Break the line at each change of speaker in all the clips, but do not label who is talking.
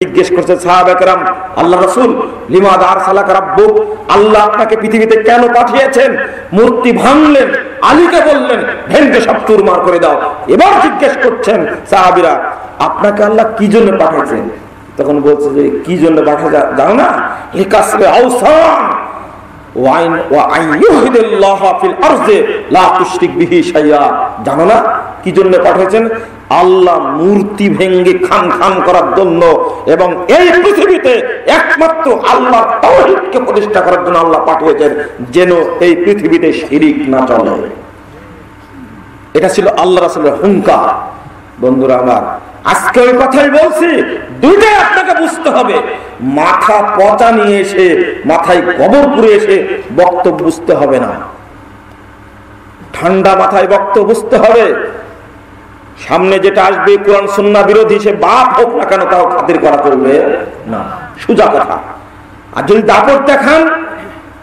জিজ্ঞেস করছে সাহাবা কেরাম, আল্লাহ রাসূল, লিমাযা আরসালাকা রাব্বুক, আল্লাহ আপনাকে পৃথিবীতে কেন পাঠিয়েছেন? মূর্তি ভাঙলেন, আলীকে বললেন ভেঙে সব চুরমার করে দাও। এবার জিজ্ঞেস করছেন সাহাবীরা, আপনাকে আল্লাহ কি জন্য পাঠিয়েছেন? তখন বলছে যে কি জন্য পাঠিয়ে জানো না? লিকাসরে আওসান জানো না কি জন্য পাঠিয়েছেন? আল্লাহ মূর্তি ভেঙ্গে খান খান করার জন্য, এবং এই পৃথিবীতে একমাত্র আল্লাহ তাওহীদকে প্রতিষ্ঠা করার জন্য আল্লাহ পাঠিয়েছেন, যেন এই পৃথিবীতে শিরিক না চলে। এটা ছিল আল্লাহ রাসূলের হুঙ্কার। বন্ধুরা আমার, আজকে ওই কথাই বলছি, দুইটাই আপনাকে বুঝতে হবে। মাথা পচা নিয়ে এসে, মাথায় গোবর পুরে এসে বক্তব্য বুঝতে হবে না। ঠান্ডা মাথায় বক্তব্য বুঝতে হবে। সামনে যেটা আসবে কোরআন সুন্নাহ বিরোধী, সে বাপ হোক না কেন তাও খাতির করা করবে না, সোজা কথা। আর যদি দাপট দেখান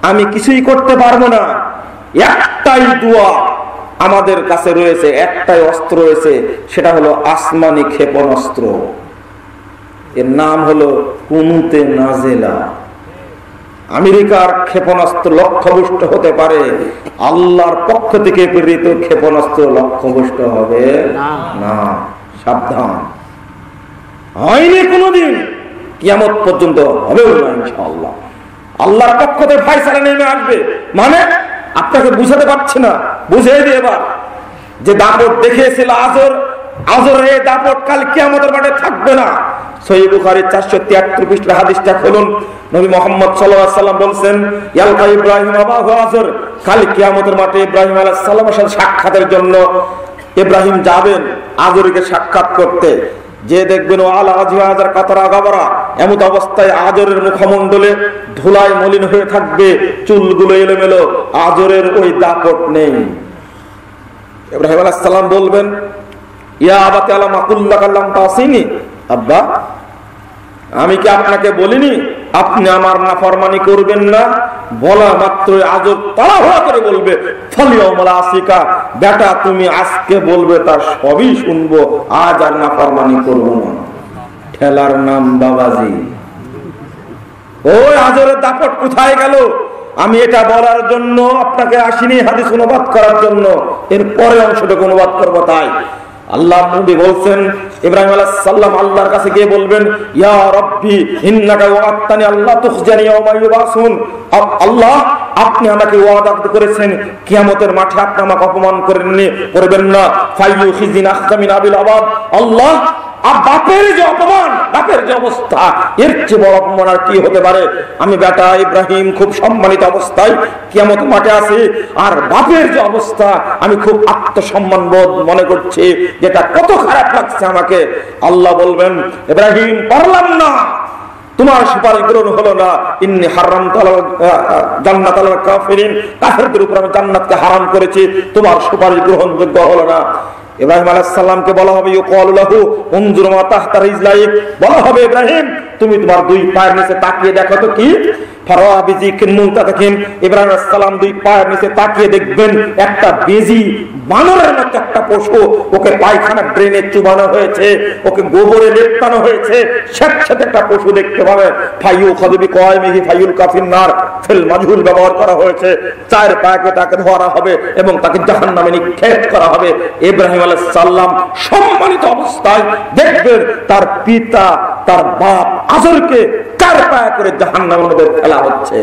আমি কিছুই করতে পারবো না, একটাই দোয়া আমাদের কাছে রয়েছে, একটাই অস্ত্র রয়েছে, সেটা হলো আসমানি ক্ষেপণাস্ত্র। এর নাম হলো কুনুতে নাজেলা। আমেরিকার ক্ষেপণাস্ত্র লক্ষ্যভ্রষ্ট হতে পারে, আল্লাহর পক্ষ থেকে প্রেরিত ক্ষেপণাস্ত্র লক্ষ্যভ্রষ্ট হবে না। সাবধান। হয়নি কোনোদিন, কিয়ামত পর্যন্ত হবেও না ইনশাআল্লাহ। আল্লাহর পক্ষ থেকে ফায়সালা নেমে আসবে। মানে আপনাকে বুঝাতে পারছি না, বুঝিয়ে দিয়ে এবার যে দাপট দেখিয়েছিল আজরের এই দাপট কাল কিয়ামতের মাঠে থাকবে না। সহিহ বুখারীর 473 পৃষ্ঠার হাদিসটা খুলুন। নবী মুহাম্মদ সাল্লাল্লাহু আলাইহি ওয়াসাল্লাম বলেন, ইয়ালকা ইব্রাহিম আবাহু আজর, কাল কিয়ামতের মাঠে ইব্রাহিম আলাইহিস সালামের সাথে সাক্ষাতের জন্য ইব্রাহিম যাবেন আজরকে সাক্ষাৎ করতে। যে দেখবেন ও আলা আজওয়াজার কাতারা গাবরা, এমন অবস্থায় আজরের মুখমণ্ডলে ধুলায় মলিন হয়ে থাকবে, চুলগুলো এলোমেলো, আজরের ওই দাপট নেই। ইব্রাহিম আলাইহিস সালাম বলবেন, ইয়া আবাতি আলামা কুল্লাকা লাম তাসিনি, আব্বা আমি কি আপনাকে বলিনি আপনি আমার নাফরমানি করবেন না? বলা মাত্র আজর তাড়াহুড়া করে বলবে, ফালিয়াউমালা আসিকা, বেটা তুমি আজকে বলবে তার সবই শুনবো, আজ আর নাফরমানি করব না। ঠেলার নাম বাবাজি। ওই আজরের দাপট কোথায় গেল? আমি এটা বলার জন্য আপনাকে আসিনি হাদিস অনুবাদ করার জন্য, এর পরে অংশটুকু অনুবাদ করবো। তাই আল্লাহ নবী বলছেন, ইব্রাহিম আলাইহিস সালাম আল্লাহর কাছে গিয়ে বলবেন, ইয়া রাব্বি ইন্নাকা ওয়া'আদতানি আল্লা তুখজানি ইয়াওমা ইউবাসুন, আল্লাহ আপনি আমাকে ওয়াদা করেছেন কিয়ামতের মাঠে আপনি আমাকে অপমান করবেন না। ফাইয়ুখিজিনা আখজামিন আবিল আবাদ, আল্লাহ বাপের যে অপমান, বাপের যে অবস্থা, এর চেয়ে বড় অপমান আর কি হতে পারে? আমি বেটা ইব্রাহিম খুব সম্মানিত অবস্থায় কিয়ামত মাঠে আছি, আর বাপের যে অবস্থা আমি খুব আত্মসম্মান বোধ মনে করছি, যেটা কত খারাপ লাগছে আমাকে। আল্লাহ বলবেন, ইব্রাহিম পারলাম না, তোমার সুপারিশ গ্রহণ হলো না। ইন্নী হারামতু জান্নাত আলাল কাফিরিন, কাফেরদের উপর আমি জান্নাতকে হারাম করেছি, তোমার সুপারিশ গ্রহণযোগ্য হলো না। ইব্রাহিম আলাইহিস সালামকে বলা হবে, ইউকালু লাহু উনজুর মা তাহতা রিজলাইক, বলা হবে ইব্রাহিম তুমি তোমার দুই পায়ের নিচে তাকিয়ে দেখো তো কি। ফারাআ বিজিকিন মুনতাকিন, ইব্রাহিম আলাইহিস সালাম দুই পায়ের নিচে তাকিয়ে দেখবেন একটা বেজি বানরের মতো একটা পশু, ওকে পায়খানা ড্রেনে চুবানো হয়েছে, ওকে গোবরে লেপটানো হয়েছে, স্যাঁতস্যাঁতে একটা পশু দেখতে পাবে। ফাইয়ু খাযবি কয়মিহি ফাইয়ুল কাফিন নার, ফিল মাজহুল ব্যবহার করা হয়েছে, চার পাকে তাকে ধরা হবে এবং তাকে জাহান্নামে নিক্ষেপ করা হবে। ইব্রাহিম আলাইহিস সালাম সম্মানিত অবস্থায় দেখবেন তার পিতা, তার বাপ আজরকে চার পায়ে করে জাহান্নামের মধ্যে ফেলা হচ্ছে।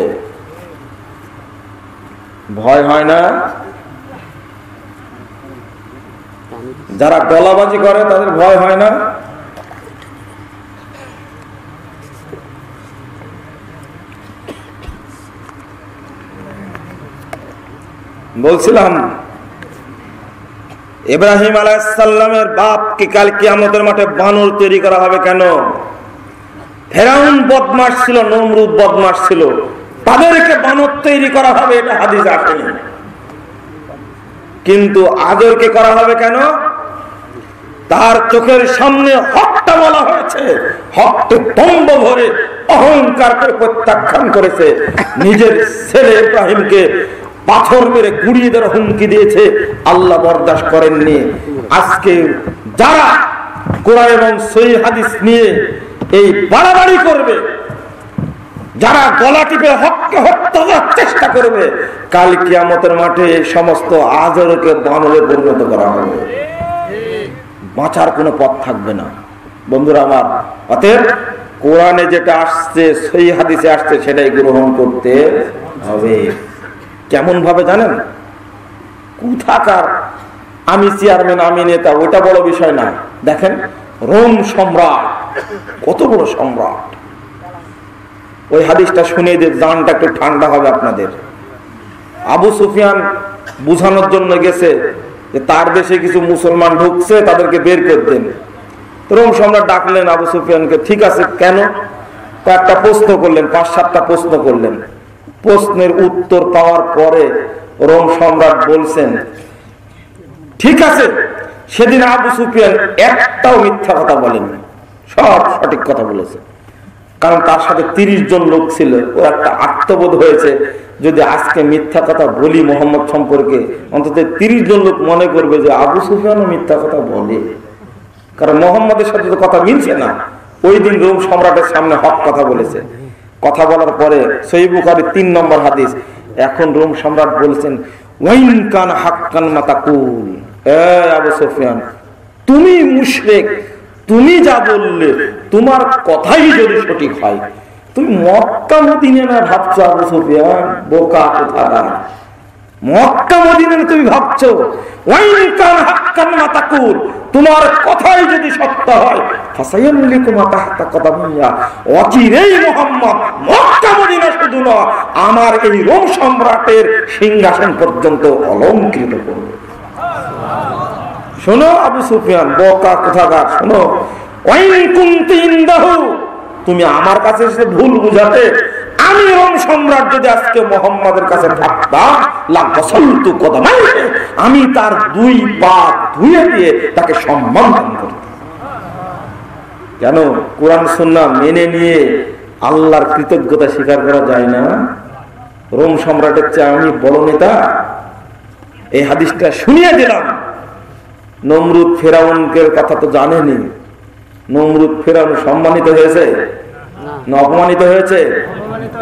ভয় হয় না? যারা গলাবাজি করে তাদের ভয় হয় না? বলছিলাম ইব্রাহিম আলাইহিস সালামের বাপকে কাল কিয়ামতের মাঠে বানর তৈরি করা হবে কেন? ফেরাউন বদমাশ ছিল, নমরুদ বদমাশ ছিল, তাদেরকে বানর তৈরি করা হবে, এটা হাদিসে আসেনি। কিন্তু আজরকে করা হবে কেন? তার চোখের সামনে হকটা বলা হয়েছে, হককে দম্ভ ভরে অহংকার করে প্রত্যাখ্যান করেছে, নিজের ছেলে ইব্রাহিমকে পাথর মেরে গুড়িয়ে দেওয়ার হুমকি দিয়েছে, আল্লাহ বরদাস্ত করেননি। আজকে যারা কোরআন এবং সহিহ হাদিস নিয়ে এই বাড়াবাড়ি করবে, যারা গলা টিপে হককে হত্যা করার চেষ্টা করবে, কাল কিয়ামতের মাঠে এই সমস্ত আজরকে বানরে পরিণত করা হবে, বাঁচার কোনো পথ থাকবে না। বন্ধুরা আমার, অতএব কোরআনে যেটা আসছে, সহি হাদিসে আসছে, সেটাই গ্রহণ করতে হবে। কেমন ভাবে জানেন? কোথাকার আমি চেয়ারম্যান, আমি নেতা, ওটা বড় বিষয় না। দেখেন রোম সম্রাট, কত বড় সম্রাট। ওই হাদিসটা শুনে যে জানটা একটু ঠান্ডা হবে আপনাদের। আবু সুফিয়ান বুঝানোর জন্য গেছে যে তার দেশে কিছু মুসলমান ঢুকছে, তাদেরকে বের করে দেন। রোম সম্রাট ডাকলেন আবু সুফিয়ানকে, ঠিক আছে কেন? একটা প্রশ্ন করলেন, 5-7টা প্রশ্ন করলেন। প্রশ্নের উত্তর পাওয়ার পরে রোম সম্রাট বলছেন, ঠিক আছে। সেদিন আবু সুফিয়ান একটাও মিথ্যা কথা বলেননি, সব সঠিক কথা বলেছে। কারণ তার সাথে 30 জন লোক ছিল। ও একটা আত্মবোধ হয়েছে, যদি আজকে মিথ্যা কথা বলি মোহাম্মদ সম্পর্কে, অন্তত 30 জন লোক মনে করবে যে আবু সুফিয়ানও মিথ্যা কথা বলে, কারণ মোহাম্মদের সাথে তো কথা মিলছে না। ওই দিন রোম সম্রাটের সামনে হক কথা বলেছে। কথা বলার পরে সহিহ বুখারী 3 নম্বর হাদিস, এখন রোম সম্রাট বলছেন, ওয়াইন কান হাক্কান মাতাকুল, এ আবু সুফিয়ান, তুমি মুশরিক, তুমি যা বললে, তোমার কথাই যদি সঠিক হয়, তুমি মক্কা মদিনা না ভাবছো আবু সুফিয়ান, বোকা কোথাকার। মক্কা মদিনা তুমি ভাবছো, ওয়াইন কান হাক্কান মাতাকুল, তোমার কথাই যদি সত্য হয়, ফাসায়াল্লিকুম তাহতা কদামিয়া, অচিরেই মুহাম্মদ মক্কা মদিনা শুধু না, আমার এই রোম সম্রাটের সিংহাসন পর্যন্ত অলংকৃত করবে। শোনো আবু সুফিয়ান, বোকা কোথাকার, শোনো, ওয়াইন কুনতি ইনদাহু, তুমি আমার কাছে এসে ভুল বুঝাতে, আমি রোম সম্রাট যদি আজকে মুহাম্মাদের কাছে থাকতাম, লাগাসালতু কদামাইহি, আমি তার 2 পা ধুয়ে দিয়ে তাকে সম্মান দান করতাম। কেন? কোরআন সুন্নাহ মেনে নিয়ে আল্লাহর কৃতজ্ঞতা স্বীকার করা যায় না? রোম সম্রাটের চেয়ে আমি বড় নেতা? এই হাদিসটা শুনিয়ে দিলাম। নমরুদ ফেরাউনের কথা তো জানেনি। নমরুদ ফেরাউন সম্মানিত হয়েছে না অপমানিত হয়েছে?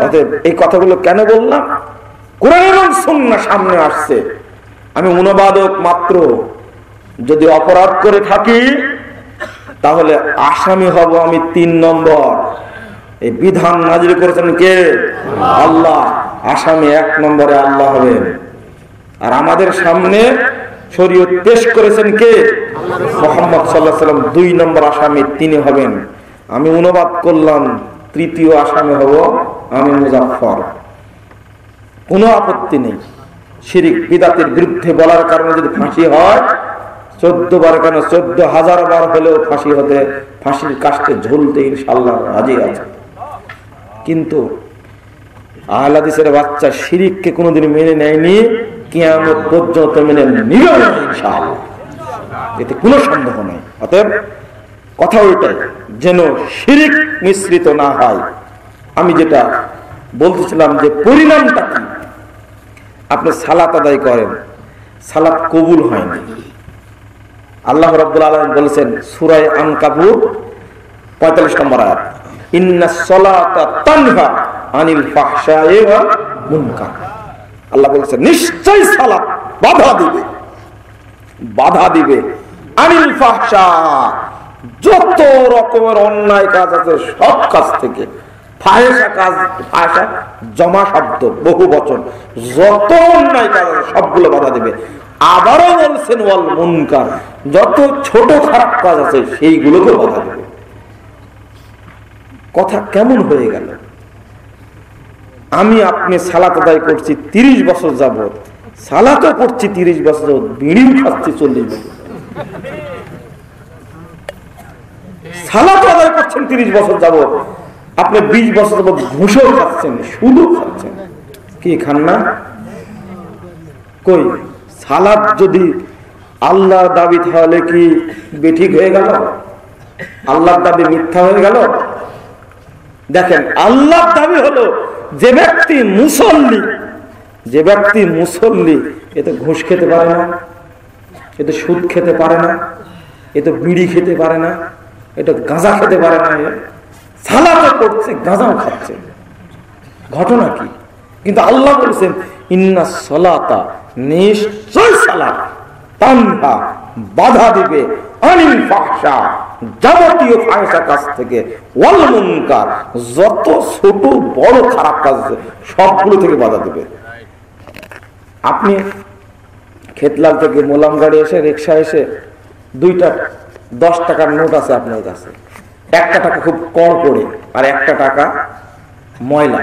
অতএব এই কথাগুলো কেন বললাম? কোরআন এবং সুন্নাহ সামনে আসছে। আমি অনুবাদক মাত্র, যদি অপরাধ করে থাকি তাহলে আসামি হব আমি 3 নম্বর। এই বিধান নাজিল করেছেন কে? আল্লাহ। আসামি 1 নম্বরে আল্লাহ হবেন। আর আমাদের সামনে শরীয়ত পেশ করেছেন কে? মুহাম্মদ সাল্লাল্লাহু আলাইহি ওয়াসাল্লাম। 2 নম্বর আসামি তিনি হবেন। আমি অনুবাদ করলাম, 3য় আসামি হব আমি মুজাফফর। কোনো আপত্তি নেই। শিরক বিদআতের বিরুদ্ধে বলার কারণে যদি ফাঁসি হয়, 14 বার কেন 14,000 বার হলেও ফাঁসি হতে, ফাঁসির কাস্টে ঝুলতে ইনশাআল্লাহ রাজি আছে। কিন্তু আহলে হাদিসের বাচ্চা শিরককে কোনোদিন মেনে নেয়নি, কিয়ামত পর্যন্ত মেনে নিবে না ইনশাআল্লাহ, এতে কোনো সন্দেহ নেই। অতএব কথা ওইটাই, যেন শিরক মিশ্রিত না হয়। আমি যেটা বলতেছিলাম যে পরিণামটা কি, আপনি সালাত আদায় করেন, সালাত কবুল হয়নি। আল্লাহ রাব্বুল আলামিন বলেছেন সূরা আনকাবুত 45 নম্বর আয়াত, ইন্নাস সালাতা তানহা আনিল ফাহশাই ওয়াল মুনকার। আল্লাহ বলেছেন নিশ্চয়ই সালাত বাধা দিবে আনিল ফাহশা, যত রকমের অন্যায় কাজ আছে সব কাজ থেকে। ফাহেসা কাজ, ফাহেসা জমা শব্দ, বহু বচন, যত অন্যায় কাজ আছে সবগুলো বাধা দিবে। আবারও বলছেন ওয়াল মুনকার, যত ছোট খারাপ কাজ আছে সেইগুলোকে বাধা দিবে। কথা কেমন হয়ে গেল? আমি আপনি সালাত আদায় করছি 30 বছর যাবত, সালাতও করছি 30 বছর যাবত, বিড়িও খাচ্ছি 40 বছর। সালাত আদায় করছেন 30 বছর যাবত, আপনি 20 বছর যাবত ঘুষও খাচ্ছেন, সুদও খাচ্ছেন। কি খান না? কই সালাত যদি আল্লাহর দাবি তাহলে কি বেঠিক হয়ে গেল? আল্লাহর দাবি মিথ্যা হয়ে গেল? দেখেন, আল্লাহর দাবি হলো যে ব্যক্তি মুসল্লি, এ তো ঘুষ খেতে পারে না, এ তো সুদ খেতে পারে না, এ তো বিড়ি খেতে পারে না, এ তো গাঁজা খেতে পারে না, সালাতে পড়ছে, গাঁজাও খাচ্ছে, ঘটনা কি? কিন্তু আল্লাহ বলেছেন ইন্না সালাতা, নিশ্চয় সালাত, তানহা, বাধা দিবে, আনিল ফাহশা, যাবতীয় ফাহশা কাজ থেকে, ওয়াল মুনকার, যত ছোট বড় খারাপ কাজ সবগুলো থেকে বাধা দিবে। আপনি খেতলাল থেকে মোলাম গাড়ি এসে, রিক্সা এসে, 2টা 10 টাকার নোট আছে আপনার কাছে, 1 টাকা খুব কড় করে আর 1 টাকা ময়লা,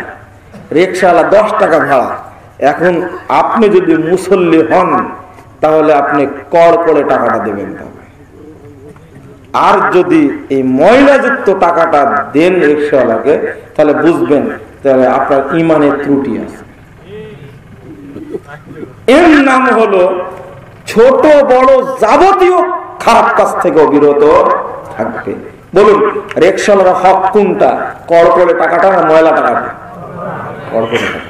রিক্সাওয়ালা 10 টাকা ভাড়া। এখন আপনি যদি মুসল্লি হন তাহলে আপনি কড় করে টাকাটা দেবেন, আর যদি এই ময়লাযুক্ত টাকাটা দেন রিক্সাওয়ালাকে তাহলে বুঝবেন তাহলে আপনার ইমানের ত্রুটি আছে। এর নাম হলো ছোট বড় যাবতীয় খারাপ কাজ থেকে বিরত থাকবে। বলুন রিক্সাওয়ালার হক কোনটা, কড় করে টাকাটা না ময়লা টাকাটা? কড় করে টাকা,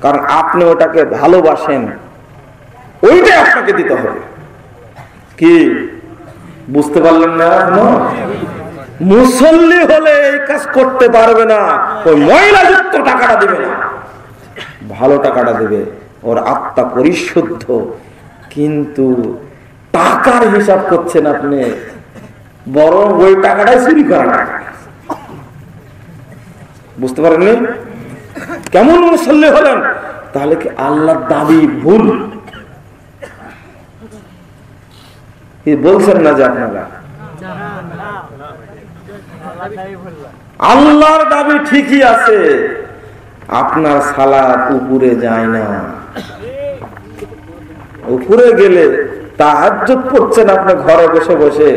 কারণ আপনি ওটাকে ভালোবাসেন, ওইটাই আপনাকে দিতে হবে। কি বুঝতে পারলেন না? মুসল্লি হলে এই কাজ করতে পারবে না, ওই ময়লাযুক্ত টাকাটা দিবে না, ভালো টাকাটা দিবে, ওর আত্মা পরিশুদ্ধ। কিন্তু টাকার হিসাব করছেন আপনি, বরং ওই টাকাটাই চুরি করা না। বুঝতে পারেননি? কেমন মুসল্লি হলেন? তাহলে কি আল্লাহর দাবি ভুল? বলছেন না যে আপনারা আল্লাহর দাবি ঠিকই আছে, আপনার সালাত উপরে যায় না। উপরে গেলে তাহাজ্জুদ পড়ছেন আপনি ঘরে বসে বসে,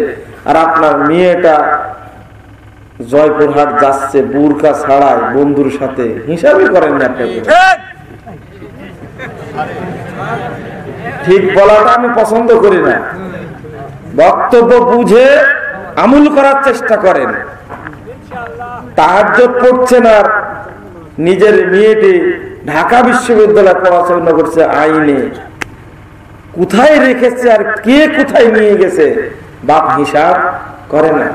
আর আপনার মেয়েটা জয়পুরহাট যাচ্ছে বুরকা ছাড়ায় বন্ধুর সাথে, হিসাবই করেন না আপনি। ঠিক বলাটা আমি পছন্দ করি না, বক্তব্য বুঝে আমল করার চেষ্টা করেন। তাহাজ্জুদ পড়ছেন আর নিজের মেয়েটি ঢাকা বিশ্ববিদ্যালয়ে পড়াশোনা করছে আইনে, কোথায় রেখেছে আর কে কোথায় নিয়ে গেছে বাপ হিসাব করে না।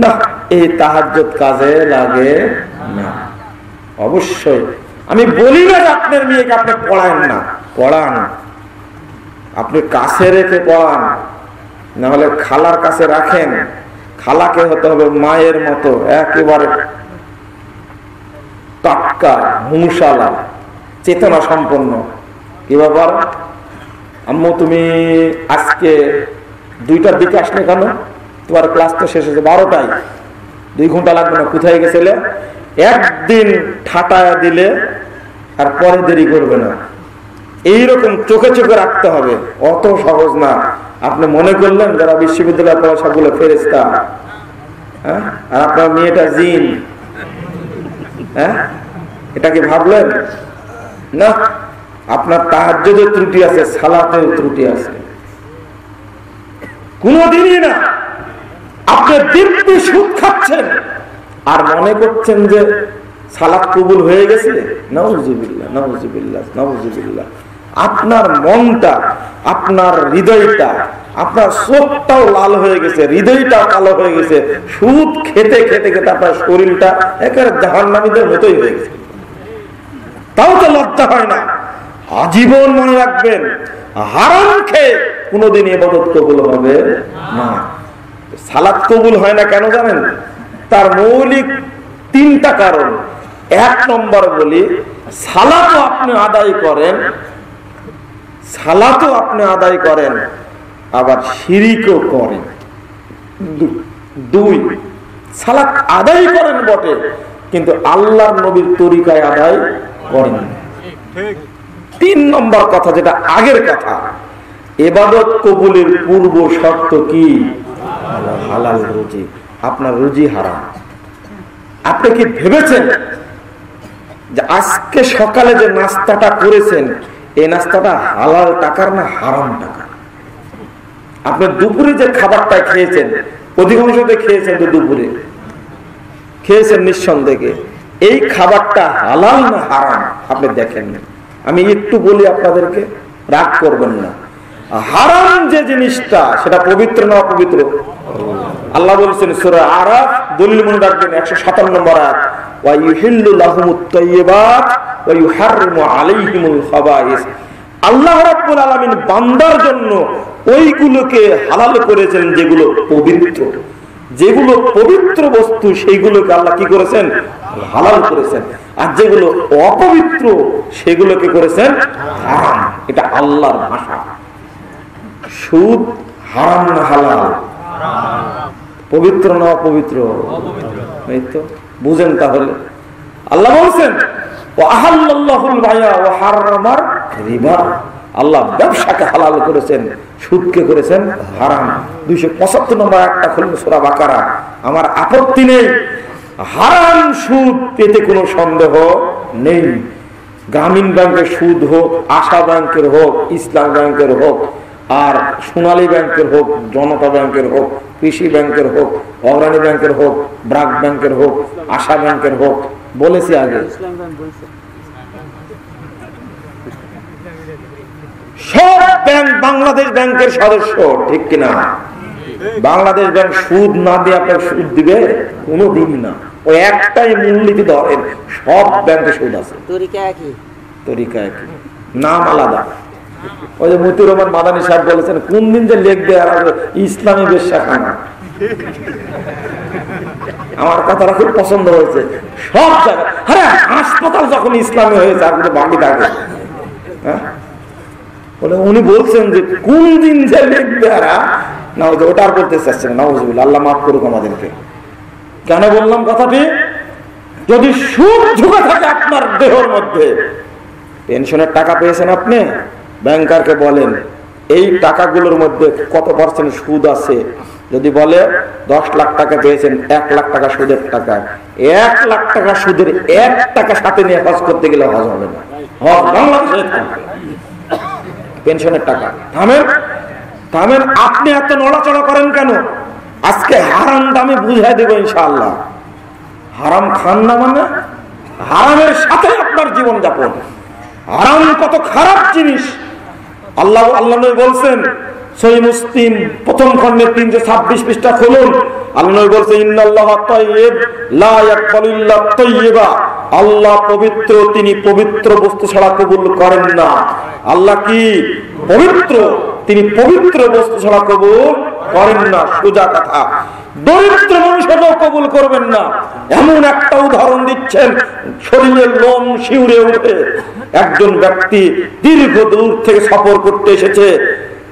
না, এই তাহাজ্জুদ কাজে লাগে না। অবশ্যই আমি বলি না যে আপনার মেয়েকে আপনি পড়ান না, পড়ান, আপনি কাছে রেখে পড়ান, না হলে খালার কাছে রাখেন। খালাকে হতে হবে মায়ের মতো, একেবারে টাটকা, মুশালা, চেতনা সম্পন্ন। কি ব্যাপার আম্মু, তুমি আজকে 2টার দিকে আসলে কেন? তোমার ক্লাস তো শেষ হয়েছে 12টায়, 2 ঘন্টা লাগবে না, কোথায় গেছিলে? একদিন ঠাটায়া দিলে আর পরে দেরি করবে না, এইরকম চোখে চোখে রাখতে হবে। অত সহজ না। আপনি মনে করলেন যারা বিশ্ববিদ্যালয়ে পড়া সবগুলো ফেরেশতা, হ্যাঁ, আর আপনার মেয়েটা জিন, হ্যাঁ, এটা কি ভাবলেন? না, আপনার তাহাজ্জুদের ত্রুটি আছে, সালাতের ত্রুটি আছে, কোনদিনই না। আপনি দিব্যি সুদ খাচ্ছেন আর মনে করছেন যে সালাত কবুল হয়ে গেছে। নাউজুবিল্লাহ, নাউজুবিল্লাহ, নাউজুবিল্লাহ। আপনার মনটা, আপনার হৃদয়টা, আপনার চোখটাও লাল হয়ে গেছে, হৃদয়টা কালো হয়ে গেছে, সুদ খেতে খেতে খেতে আপনার শরীরটা একেবারে জাহান্নামীদের মতোই হয়ে গেছে। তাও তো লজ্জা হয় না। আজীবন মনে রাখবেন, হারাম খেয়ে কোনোদিন ইবাদত কবুল হবে না। সালাত কবুল হয় না কেন জানেন? তার মৌলিক 3টা কারণ। 1 নম্বর বলি, সালাতও আপনি আদায় করেন, আবার শিরিকও করেন। 2, সালাত আদায় করেন বটে, কিন্তু আল্লাহর নবীর তরিকায় আদায় করেন। 3 নম্বর কথা, যেটা আগের কথা, ইবাদত কবুলের পূর্ব শর্ত কি? হালাল রুজি। আপনার রুজি হারাম। আপনি কি ভেবেছেন যে আজকে সকালে যে নাস্তাটা করেছেন, এই নাস্তাটা হালাল টাকার না হারাম টাকা? আপনি দুপুরে যে খাবারটা খেয়েছেন, অধিকাংশতে খেয়েছেন তো দুপুরে খেয়েছেন নিঃসন্দেহে, এই খাবারটা হালাল না হারাম আপনি দেখেন। আমি একটু বলি আপনাদেরকে, রাগ করবেন না। হারাম যে জিনিসটা, সেটা পবিত্র না অপবিত্র? আল্লাহ বলছেন সূরা আরাফ দলিল মনে রাখবেন 157 নম্বর আয়াত, ওয়া ইউহিল্লু লাহুমুত তাইয়্যিবাত ওয়া ইউহাররিমু আলাইহিমুল খাবাইস। আল্লাহ রাব্বুল আলামিন বান্দার জন্য ওইগুলোকে হালাল করেছেন যেগুলো পবিত্র, যেগুলো পবিত্র বস্তু সেইগুলোকে আল্লাহ কি করেছেন? হালাল করেছেন। আর যেগুলো অপবিত্র সেগুলোকে করেছেন হারাম। এটা আল্লাহর ভাষা। সুদ হারাম না হালাল? পবিত্র না অপবিত্র? এই তো বুঝেন। তাহলে আল্লাহ বলছেন ওয়াহাল্লাল্লাহুল বাই'a ওয়া হারামার রিবা। আল্লাহ ব্যবসাকে হালাল করেছেন, সুদকে করেছেন হারাম। 275 নম্বর একটা খুলুন সূরা বাকারা। আমার আপত্তি নেই, হারাম সুদ পেতে কোনো সন্দেহ নেই। গ্রামীণ ব্যাংকের সুদ হোক, আশা ব্যাংকের হোক, ইসলাম ব্যাংকের হোক, আর সোনালী ব্যাংকের হোক, জনতা ব্যাংকের হোক, কৃষি ব্যাংকের হোক, অগ্রণী ব্যাংকের হোক, ব্রাক ব্যাংকের হোক, আশা ব্যাংকের হোক, বলেছি আগে সব ব্যাংক বাংলাদেশ ব্যাংকের সদস্য, ঠিক কিনা? বাংলাদেশ ব্যাংক সুদ না দিয়ে আপনার সুদ দিবে কোনোদিন না। ওই একটাই মূলনীতি ধরেন, সব ব্যাংকে সুদ আছে, তরিকা একই, নাম আলাদা। ওই যে মতিউর রহমান মাদানী সাহেব বলেছেন কোন দিন যে লিখবে আর ইসলামী বেশ্যাখানা। আমার কথাটা খুব পছন্দ হয়েছে। সব জায়গায় হ্যাঁ, হাসপাতাল যখন ইসলামী হয়েছে আর বাকি থাকে। হ্যাঁ, উনি বলছেন যে কোন দিন যে লিখবে না, ওটা আর বলতে চাচ্ছেন না। আল্লাহ মাফ করুক আমাদেরকে। কেন বললাম কথাটি? যদি সুদ ঢুকে থাকে আপনার দেহের মধ্যে, পেনশনের টাকা পেয়েছেন আপনি, ব্যাংকারকে বলেন এই টাকাগুলোর মধ্যে কত পার্সেন্ট সুদ আছে। যদি বলে 10 লাখ টাকা পেয়েছেন, 1 লাখ টাকা সুদের টাকা, 1 লাখ টাকা সুদের 1 টাকা সাথে নিয়ে হজ করতে গেলে হজ হবে না। হজ বাংলাদেশে পেনশনের টাকা থামেন, থামেন। আপনি এত নড়াচড়া করেন কেন? আজকে হারামটা আমি বুঝাই দেবো ইনশাআল্লাহ। হারাম খান না মানে হারামের সাথে আপনার জীবন যাপন। হারাম কত খারাপ জিনিস। আল্লাহ নবী বলছেন সহিহ মুসলিম প্রথম খণ্ডের 326 পৃষ্ঠা খুলুন। আল্লাহ নবী বলছেন ইন্নাল্লাহা তাইয়্যিব লা ইয়াকবালু ইল্লা তাইয়্যিবা। আল্লাহ পবিত্র, তিনি পবিত্র বস্তু ছাড়া কবুল করেন না। আল্লাহ কি পবিত্র, তিনি পবিত্র বস্তু ছাড়া কবুল করেন না। সোজা কথা, দরিদ্র মানুষেরও কবুল করবেন না। এমন একটা উদাহরণ দিচ্ছেন, শরীরের লোম শিউরে উঠে। একজন ব্যক্তি দীর্ঘ দূর থেকে সফর করতে এসেছে,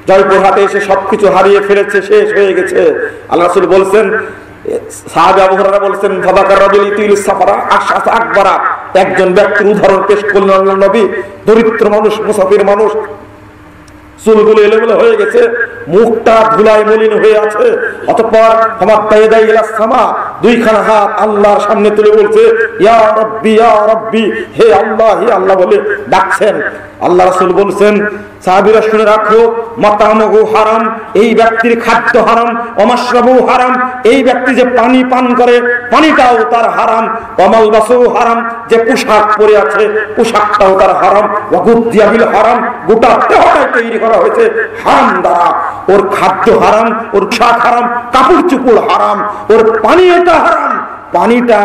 জয়পুরহাটে এসে সবকিছু হারিয়ে ফেলেছে, শেষ হয়ে গেছে। আল্লাহ রাসূল বলছেন, সাহাবী আবু হুরায়রা বলছেন ফাদাকার রাজুল ইতিল সাফারা আশআস আকবারা। একজন ব্যক্তির উদাহরণ পেশ করলেন আল্লাহর নবী। দরিদ্র মানুষ, মুসাফির মানুষ, চুলগুলো এলোমেলো হয়ে গেছে, মুখটা ধুলায় মলিন হয়ে আছে। অতঃপর আমার তাইদাই ইলা সামা, দুইখানা হাত আল্লাহর সামনে তুলে বলছে ইয়া রাব্বি ইয়া রাব্বি, হে আল্লাহ হে আল্লাহ বলে ডাকছেন। আল্লাহ রাসূল বলছেন সাহাবীরা শুনে রাখো, মাতামুহু হারাম, এই ব্যক্তির খাদ্য হারাম, ওমাশরাবু হারাম, এই ব্যক্তি যে পানি পান করে পানিটাও তার হারাম, ওমালবাসু হারাম, যে পোশাক পরে আছে পোশাকটাও তার হারাম, ওয়াগুদ্দিয়া বিল হারাম, গোটা দেহটাই তৈরি করা হয়েছে হারাম দ্বারা। ওর খাদ্য হারাম, ওর পোশাক হারাম, কাপড় চোপড় হারাম, ওর পানিটা হারাম। পানিটা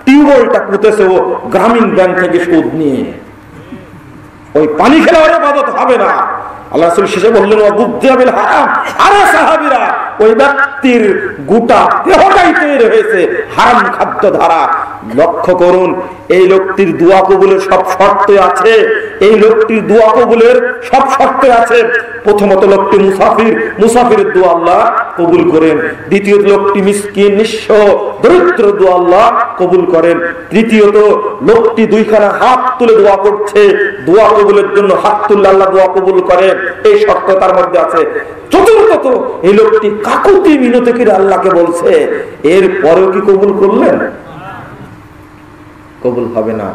টিউবওয়েলটা পুঁতেছে ও গ্রামীণ ব্যাংক থেকে সুদ নিয়ে, ওই পানি খেলে ওর ইবাদত হবে না। আল্লাহ রাসূল শেষে বললেন ওয়াগুদ্দিয়া বিল হারাম। আরে সাহাবীরা, ওই ব্যক্তির গোটা দেহটাই তৈরি হয়েছে হারাম খাদ্য দ্বারা। লক্ষ্য করুন, এই লোকটির দোয়া কবুলের সব শর্ত আছে। এই লোকটির দোয়া কবুলের সব শর্ত আছে। প্রথমত লোকটি মুসাফির, মুসাফিরের দোয়া আল্লাহ কবুল করেন। দ্বিতীয়ত লোকটি মিসকিন, নিঃস্ব, দরিদ্র, দোয়া আল্লাহ কবুল করেন। তৃতীয়ত লোকটি দুইখানা হাত তুলে দোয়া করছে, দোয়া কবুলের জন্য হাত তুললে আল্লাহ দোয়া কবুল করেন, এই শর্ত তার মধ্যে আছে। চতুর্থত এই লোকটি কাকুতি মিনতি করে আল্লাহকে বলছে, এর পরেও কি কবুল করলেন? কবুল হবে না।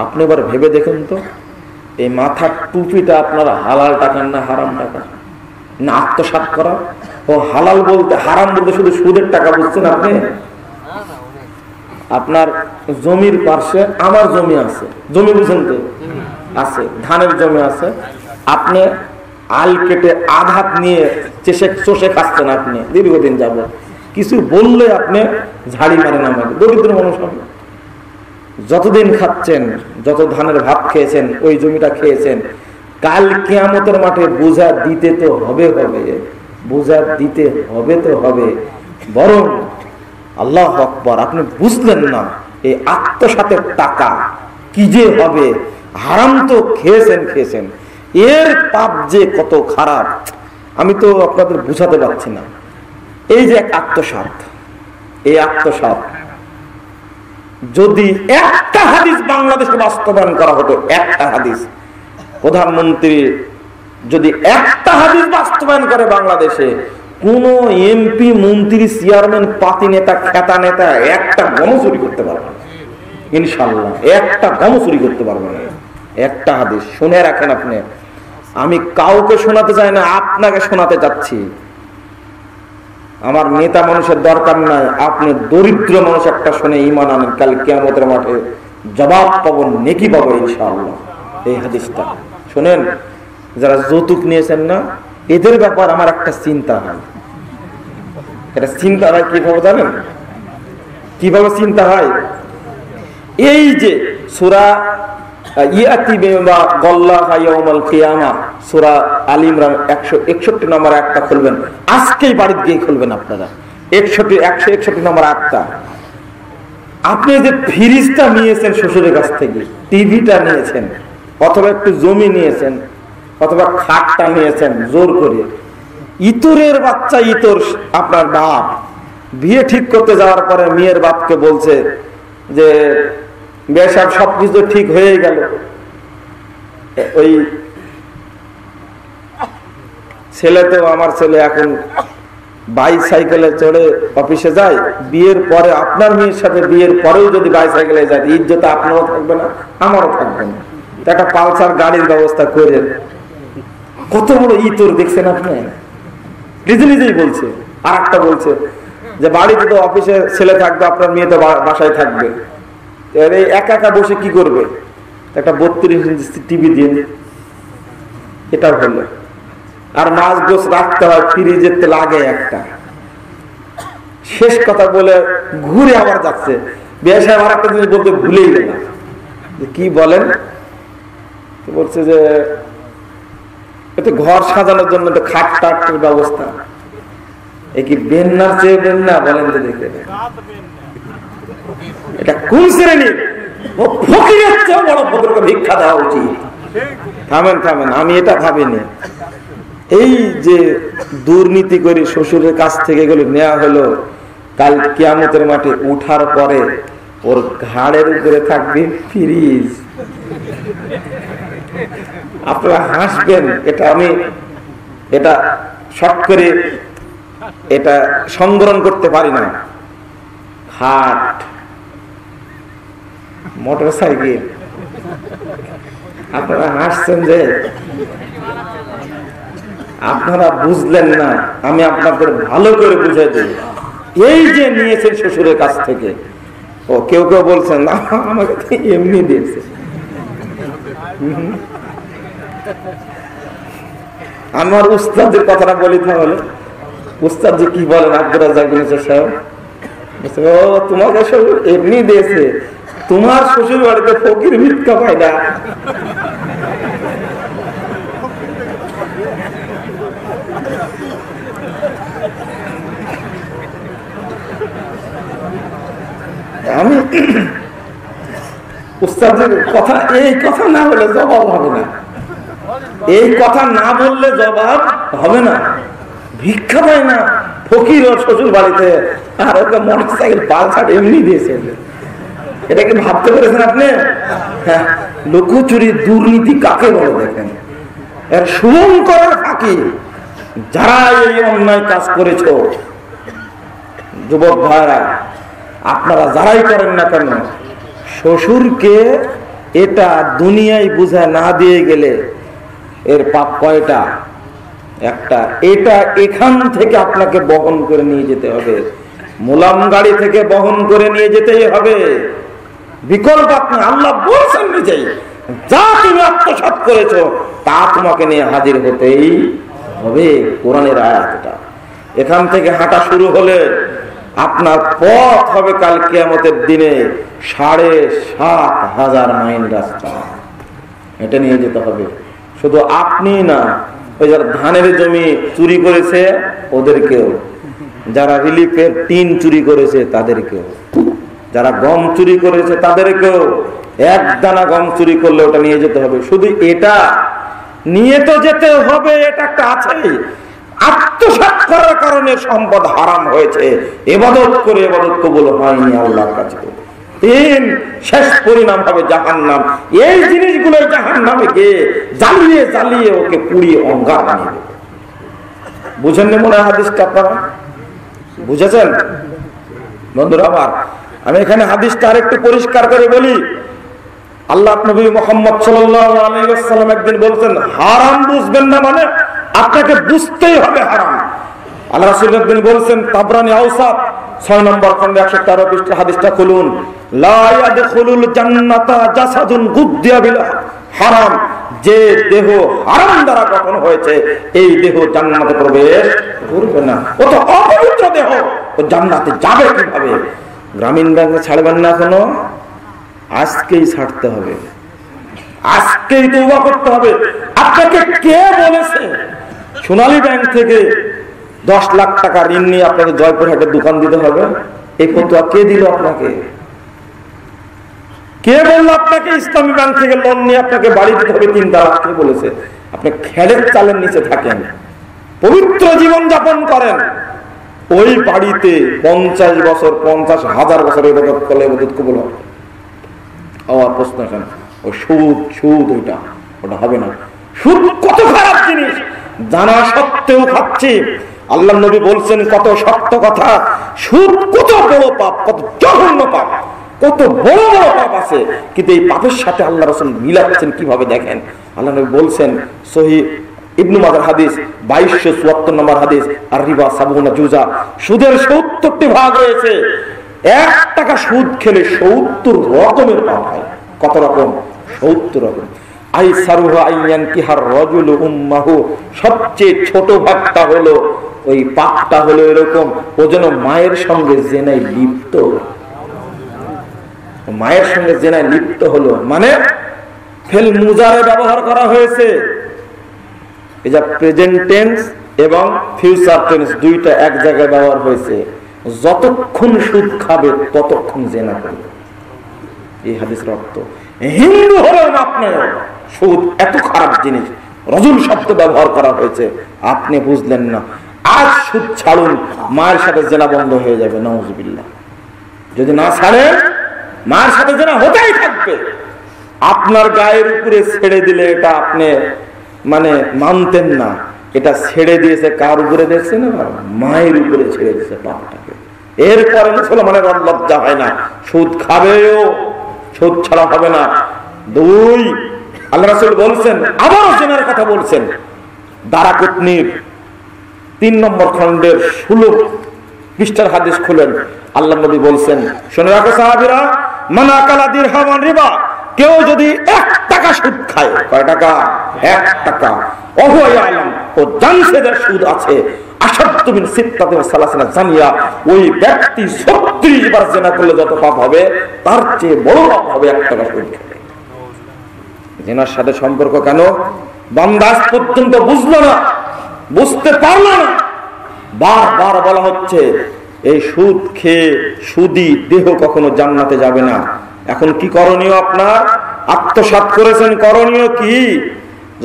আপনি এবার ভেবে দেখুন তো, এই মাথার টুপিটা আপনার হালাল টাকা না হারাম টাকা না আত্মসাৎ করা? ও হালাল বলতে হারাম বলতে শুধু সুদের টাকা বুঝছেন আপনি? আপনার জমির পাশে আমার জমি আছে, জমি বুঝেন তো আছে, ধানের জমি আছে, আপনি আল কেটে আধাত নিয়ে চষে খাচ্ছেন আপনি দীর্ঘদিন যাবে, কিছু বললে আপনি ঝাড়ি মারেন আমাকে, দরিদ্র মানুষ আপনি। যতদিন খাচ্ছেন, যত ধানের ভাত খেয়েছেন, ওই জমিটা খেয়েছেন, কাল কিয়ামতের মাঠে বোঝা দিতে তো হবে, বোঝা দিতে হবে তো হবে। বরং আল্লাহু আকবার, আপনি বুঝলেন না এই আত্মসাতের টাকা কি যে হবে। হারাম তো খেয়েছেন, এর পাপ যে কত খারাপ আমি তো আপনাদের বুঝাতে পারছি না। এই যে আত্মসাৎ, এই আত্মসাৎ যদি একটা হাদিস বাংলাদেশে বাস্তবায়ন করা হতো, একটা হাদিস, প্রধানমন্ত্রী যদি একটা হাদিস বাস্তবায়ন করে বাংলাদেশে, কোন এমপি, মন্ত্রী, চেয়ারম্যান, পাতি নেতা, খেতা নেতা একটা গম চুরি করতে পারবে না ইনশাআল্লাহ, একটা গম চুরি করতে পারবে না। একটা হাদিস শুনে রাখেন আপনি। আমি কাউকে শোনাতে চাই না, আপনাকে শোনাতে চাচ্ছি। আমার নেতা মানুষের দরকার নাই, আপনি দরিদ্র মানুষ একটা শুনে ঈমান আনেন, কাল কিয়ামতের মাঠে জবাব পাবো, নেকি পাবো ইনশাআল্লাহ। এই হাদিসটা শুনেন। যারা যৌতুক নিয়েছেন না, এদের ব্যাপার আমার একটা চিন্তা হয়। এটা চিন্তা হয় কিভাবে জানেন? কিভাবে চিন্তা হয়? এই যে সূরা ইয়াতি বিমা গাল্লাহা ইয়াউমাল কিয়ামা, সূরা আলী ইমরান 161 নম্বর আয়াতটা খুলবেন, আজকেই বাড়িতে গিয়ে খুলবেন আপনারা। 161 নম্বর আয়াতটা। আপনি যে ফ্রিজটা নিয়েছেন শ্বশুরের কাছ থেকে, টিভিটা নিয়েছেন, অথবা একটু জমি নিয়েছেন, অথবা খাটটা নিয়েছেন জোর করে, ইতরের বাচ্চা, ইতর আপনার বাপ বিয়ে ঠিক করতে যাওয়ার পরে মেয়ের বাপকে বলছে যে বেশাব সবকিছু ঠিক হয়ে গেল, ওই ছেলে তো আমার ছেলে এখন বাইসাইকেলে চড়ে অফিসে যায়, বিয়ের পরে আপনার মেয়ের সাথে বিয়ের পরেও যদি বাইসাইকেলে যায়, ইজ্জত আপনারও থাকবে না, আমারও থাকবে না। একটা পালসার গাড়ির ব্যবস্থা করে, কত বড় ইতর দেখছেন আপনি? নিজে নিজেই বলছে। আর একটা বলছে যে বাড়িতে তো অফিসে ছেলে থাকবে, আপনার মেয়ে তো বাসায় থাকবে, একা একা বসে কি করবে? একটা 32 ইঞ্চি টিভি দিয়ে এটা হলো। আর মাছ গোছ রাখতে হয়, ফ্রিজে লাগে একটা। শেষ কথা বলে ঘুরে আবার যাচ্ছে। বিয়ে সাহেব আর একটা জিনিস বলতে ভুলেই গেল, কি বলেন? বলছে যে এটা ঘর সাজানোর জন্য তো খাট টাটের ব্যবস্থা, এ কি বেন্নার চেয়ে বেন্না বলেন তো দেখে? এটা কোন শ্রেণীর? ও ফকিরের চেয়ে বড় ফকিরকে ভিক্ষা দেওয়া উচিত। থামেন, আমি এটা ভাবিনি। এই যে দুর্নীতি করে শ্বশুরের কাছ থেকে এগুলো নেওয়া হলো, কাল কিয়ামতের মাঠে উঠার পরে ওর ঘাড়ের উপরে থাকবে ফ্রিজ। আপনারা হাসবেন, এটা শর্ট করে এটা সংবরণ করতে পারি না। খাট, মোটর সাইকেল, আপনারা হাসছেন যে আপনারা বুঝলেন না, আমি আপনাদের ভালো করে বুঝাই দিই। এই যে নিয়েছেন শ্বশুরের কাছ থেকে, ও কেউ বলছেন না আমাকে এমনি দিয়েছে। আমার উস্তাদের কথাটা বলি তাহলে। উস্তাদ যে কি বলেন, আব্দুর রাজ্জাক সাহেব, ও তোমাকে শ্বশুর এমনি দিয়েছে, তোমার শ্বশুর বাড়িতে ফকির ভিক্ষা পায় না। আমি উস্তাদের কথা, এই কথা না বলে জবাব হবে না, এই কথা না বললে জবাব হবে না। ভিক্ষা পায় না ফকির ওর শ্বশুর বাড়িতে, আর ওকে মোটরসাইকেল পালসার এমনি দিয়েছে। এটা কি ভাবতে পেরেছেন আপনি? হ্যাঁ, লুকোচুরি দুর্নীতি কাকে বলে দেখেন, এর শুভঙ্করের ফাঁকি। যারা এই অন্যায় কাজ করেছ, যুবক ভাইরা, আপনারা যারাই করেন না কেন, শ্বশুরকে এটা দুনিয়ায় বুঝা না দিয়ে গেলে এর পাপ কয়টা? একটা। এটা এখান থেকে আপনাকে বহন করে নিয়ে যেতে হবে, মোলাম গাড়ি থেকে বহন করে নিয়ে যেতেই হবে, বিকল্প আপনি। আল্লাহ বলছেন নিজেই, যা তুমি আত্মসাৎ করেছো তা তোমাকে নিয়ে হাজির হতেই হবে। কোরআনের আয়াত এটা। এখান থেকে হাঁটা শুরু হলে আপনার পথ হবে কাল কিয়ামতের দিনে ৭,৫০০ মাইল রাস্তা। এটা নিয়ে যেতে হবে। শুধু আপনি না, ওই যারা ধানের জমি চুরি করেছে ওদেরকেও, যারা রিলিফের টিন চুরি করেছে তাদেরকেও, যারা গম চুরি করেছে তাদেরকেও। এক দানা গম চুরি করলে ওটা নিয়ে যেতে হবে। শুধু এটা নিয়ে তো যেতে হবে, এটা একটা আছে। আত্মসাৎ করার কারণে সম্পদ হারাম হয়েছে, ইবাদত করে ইবাদত কবুল হয়নি আল্লাহর কাছে। 3 শেষ পরিণাম হবে জাহান্নাম। এই জিনিসগুলো জাহান্নামে গিয়ে জ্বালিয়ে জ্বালিয়ে ওকে পুড়িয়ে অঙ্গার বানিয়ে দেবে। বুঝেননি মনে হয় হাদিসটা? আপনারা বুঝেছেন বন্ধুরা আমার? আমি এখানে হাদিসটা আরেকটু পরিষ্কার করে বলি। আল্লাহ নবী মুহাম্মদ সাল্লাল্লাহু আলাইহি ওয়াসাল্লাম একদিন বলছেন, হারাম বুঝবেন না মানে আপনাকে বুঝতেই হবে হারাম। আল্লাহ রাসূল একদিন বলছেন, তাবরানী আওসাত 6 নম্বর খণ্ডে 113 পৃষ্ঠা হাদিসটা খুলুন, লা ইয়াদখুলুল জান্নাতা জাসাদুন গুদ্দিয়া বিল হারাম। যে দেহ হারাম দ্বারা গঠন হয়েছে এই দেহ জান্নাতে প্রবেশ করবে না। ও তো অপবিত্র দেহ, ও জান্নাতে যাবে কিভাবে? গ্রামীণ ব্যাংকে ছাড়বেন না এখনো? আজকেই ছাড়তে হবে, আজকেই তওবা করতে হবে। আপনাকে কে বলেছে সোনালী ব্যাংক থেকে 10 লাখ টাকা ঋণ নিয়ে আপনাকে জয়পুরহাটে দোকান দিতে হবে? এই ফতোয়া কে দিল আপনাকে? কে বলল আপনাকে ইসলামী ব্যাংক থেকে লোন নিয়ে আপনাকে বাড়ি দিতে হবে 3 লাখ? কে বলেছে? আপনি খেলের চালের নিচে থাকেন, পবিত্র জীবন যাপন করেন, ওই বাড়িতে 50 বছর 50,000 বছর ইবাদত করলে ইবাদত কবুল হবে? আমার প্রশ্ন কেন? ও সুদ, সুদ ওটা হবে না। সুদ কত খারাপ জিনিস জানা সত্ত্বেও খাচ্ছি। আল্লাহ নবী বলছেন কত সত্য কথা, সুদ কত বড় পাপ, কত জঘন্য পাপ, কত বড় বড় পাপ আছে। কিন্তু এই পাপের সাথে আল্লাহ রাসূল মিলাচ্ছেন কিভাবে দেখেন। আল্লাহ নবী বলছেন, সহিহ ইবনে মাজাহ হাদিস 2274 নম্বর হাদিস, আর রিবা সাবুনা জুজা, সুদের 70টি ভাগ রয়েছে। 1 টাকা সুদ খেলে 70 রকমের পাপ হয়। কত রকম? 70 রকম। আইসারুহা আইয়ান কিহার রাজুলু উম্মাহু, সবচেয়ে ছোট ভাগটা হলো ওই পাপটা হলো এরকম, ও যেন মায়ের সঙ্গে জেনায় লিপ্ত। মায়ের সঙ্গে জেনায় লিপ্ত হলো মানে ফেল মুজারে ব্যবহার করা হয়েছে। এই যে প্রেজেন্ট টেন্স এবং ফিউচার টেন্স দুইটা এক জায়গায় ব্যবহার হয়েছে। যতক্ষণ সুদ খাবে ততক্ষণ জেনা করবে, এই হাদিসের অর্থ। হিন্দু হলেও আপনি, সুদ এত খারাপ জিনিস, রজুল শব্দ ব্যবহার করা হয়েছে, আপনি বুঝলেন না। আজ সুদ ছাড়ুন, মায়ের সাথে জেনা বন্ধ হয়ে যাবে, নাউজুবিল্লাহ। যদি না ছাড়েন মায়ের সাথে জেনা হতেই থাকবে। আপনার গায়ের উপরে ছেড়ে দিলে এটা আপনি মানে মানতেন না, এটা ছেড়ে দিয়েছে কার উপরে দেখছেন? মায়ের উপরে ছেড়ে দিয়েছে পাপটাকে। এরপরে মুসলমানের লজ্জা হয় না, সুদ খাবেও, সুদ ছাড়া হবে না। 2, আল্লাহ রাসূল বলছেন, আবারও জেনার কথা বলছেন, দারাকুতনির 3 নম্বর খণ্ডের 16 পৃষ্ঠার হাদিস খুলেন। আল্লাহ নবী বলছেন, শুনে রাখো সাহাবীরা, মান আকালা দিরহামান রিবা, কেউ যদি 1 টাকা সুদ খায়, কয় টাকা? 1 টাকা, ওহুয়া ইয়ালাম, ও জানছে যে সুদ আছে, আশাদ্দু মিন সিত্তাতি ওয়া সালাসিনা জানিয়া, ওই ব্যক্তি 36 বার জিনা করলে যত পাপ হবে তার চেয়ে বড় পাপ হবে 1 টাকা সুদ খেলে। জিনার সাথে সম্পর্ক কেন? বান্দা আজ পর্যন্ত বুঝলো না, বুঝতে পারলো না। বারবার বলা হচ্ছে এই সুদ খেয়ে সুদী দেহ কখনো জান্নাতে যাবে না। এখন কি করণীয়? আপনার আত্মসাৎ করেছেন, করণীয় কি?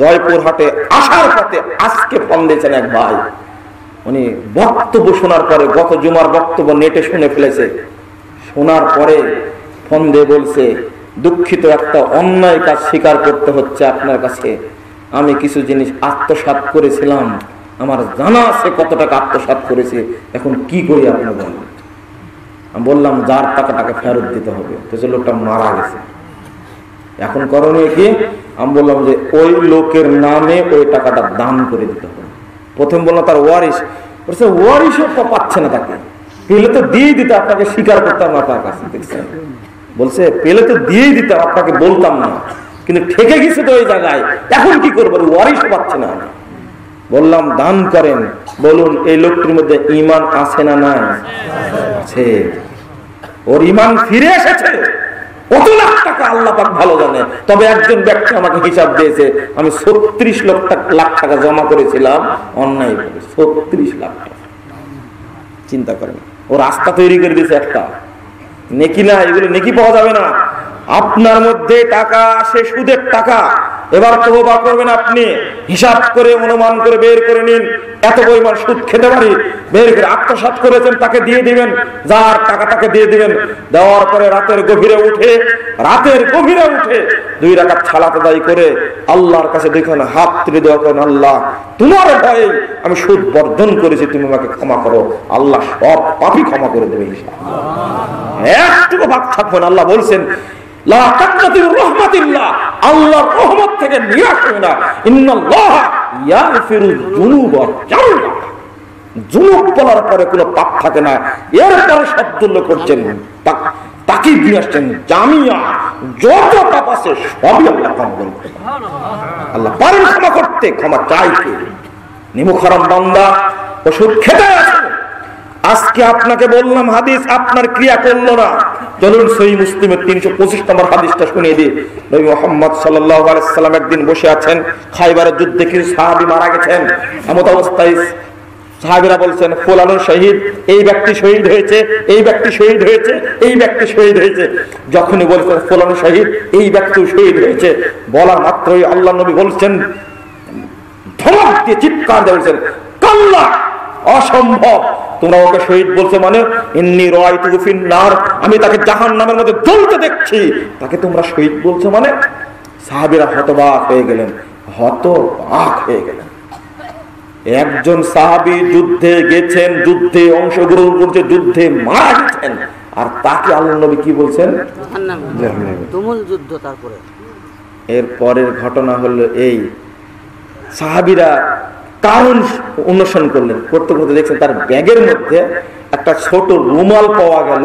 জয়পুরহাটে আসার পথে আজকে ফোন দিয়েছেন এক ভাই, উনি বক্তব্য শোনার পরে, গত জুমার বক্তব্য নেটে শুনে ফেলেছে, শোনার পরে ফোন দিয়ে বলছে, দুঃখিত, একটা অন্যায় কাজ স্বীকার করতে হচ্ছে আপনার কাছে। আমি কিছু জিনিস আত্মসাৎ করেছিলাম, আমার জানা আছে কত টাকা আত্মসাৎ করেছে, এখন কি করি আপনি বলেন? আমি বললাম, যার টাকাটাকে ফেরত দিতে হবে। তো লোকটা মারা গেছে, এখন করণীয় কি? আমি বললাম যে ওই লোকের নামে ওই টাকাটা দান করে দিতে হবে। প্রথম বললাম তার ওয়ারিশ, বলছে ওয়ারিশও পাচ্ছে না, তাকে পেলে তো দিয়েই দিতে, আপনাকে স্বীকার করতাম না তার কাছে, দেখছেন? বলছে পেলে তো দিয়েই দিতাম, আপনাকে বলতাম না, কিন্তু ঠেকে গেছে তো ওই জায়গায়, এখন কি করবো? ওয়ারিশও পাচ্ছে না। বললাম দান করেন। বলুন এই লোকটির মধ্যে ঈমান আছে না নাই? আছে। ওর ঈমান ফিরে এসেছে। কত লাখ টাকা আল্লাহ পাক ভালো জানে। তবে একজন ব্যক্তি আমাকে হিসাব দিয়েছে, আমি 36 লাখ টাকা জমা করেছিলাম অন্যায় করে। 36 লাখ টাকা। চিন্তা করেন, ও রাস্তা তৈরি করে দিয়েছে একটা। নেকি না, এগুলো নেকি পাওয়া যাবে না। আপনার মধ্যে টাকা আসে, সুদের টাকা। এবার তওবা করবেন আপনি, হিসাব করে অনুমান করে বের করে নিন এত পরিমাণ সুদ খেতে পারি, বের করে আত্মসাৎ করেছেন তাকে দিয়ে দিবেন, যার টাকা তাকে দিয়ে দিবেন। দেওয়ার পরে রাতের গভীরে উঠে 2 রাকাত সালাত আদায় করে আল্লাহর কাছে দেখুন, হাত তুলে দোয়া করেন, আল্লাহ তোমার ভয়ে আমি সুদ বর্জন করেছি, তুমি আমাকে ক্ষমা করো। আল্লাহ সব পাপই ক্ষমা করে দেবে ইনশাআল্লাহ। একটুকু ভাগ থাকবে না। আল্লাহ বলছেন লা তাকনাতু মির রাহমাতিল্লাহ, আল্লাহর রহমত থেকে নিরাশ হও না। ইন্নাল্লাহ ইয়াগফিরুয যুনুবা জামিআ, যুনুব বলার পরে কোনো পাপ থাকে না। এরপরে শব্দ করছেন তাকিদ দিয়ে আসছেন জামিয়া, যত পাপ আছে সবই আল্লাহ ক্ষমা করবেন। আল্লাহ পারেন ক্ষমা করতে, ক্ষমা চাইতে। নিমুখারাম বান্দা ওষুধ খেতে আছে। আজকে আপনাকে বললাম হাদিস, আপনার ক্রিয়া করলো না। চলুন সহিহ মুসলিমের 325 নম্বর হাদিসটা শুনিয়ে দিই। নবী মুহাম্মদ সাল্লাল্লাহু আলাইহি সাল্লাম একদিন বসে আছেন, খাইবারের যুদ্ধে কিছু সাহাবী মারা গেছেন। এমত অবস্থায় সাহাবীরা বলছেন ফুলানুর শহীদ, এই ব্যক্তি শহীদ হয়েছে, এই ব্যক্তি শহীদ হয়েছে, এই ব্যক্তি শহীদ হয়েছে। যখনই বলছেন ফুলানুর শহীদ, এই ব্যক্তি শহীদ হয়েছে, বলা মাত্রই আল্লাহ নবী বলছেন, ধমক দিয়ে চিৎকার দিয়ে বলছেন, কাল্লা, অসম্ভব, তোমরা ওকে শহীদ বলছো মানে ইন্নী রাআইতুহু ফিন-নার, আমি তাকে জাহান্নামের মধ্যে জ্বলতে দেখছি, তাকে তোমরা শহীদ বলছো মানে? সাহাবীরা হতবাক হয়ে গেলেন। একজন সাহাবী যুদ্ধে গেছেন, যুদ্ধে অংশগ্রহণ করছে, যুদ্ধে মারা গেছেন, আর তাকে আল্লাহর নবী কি বলছেন? তুমুল যুদ্ধ। তারপরে এর পরের ঘটনা হলো এই, সাহাবীরা কারণ অনুসরণ করলেন, করতে করতে দেখছেন তার ব্যাগের মধ্যে একটা ছোট রুমাল পাওয়া গেল।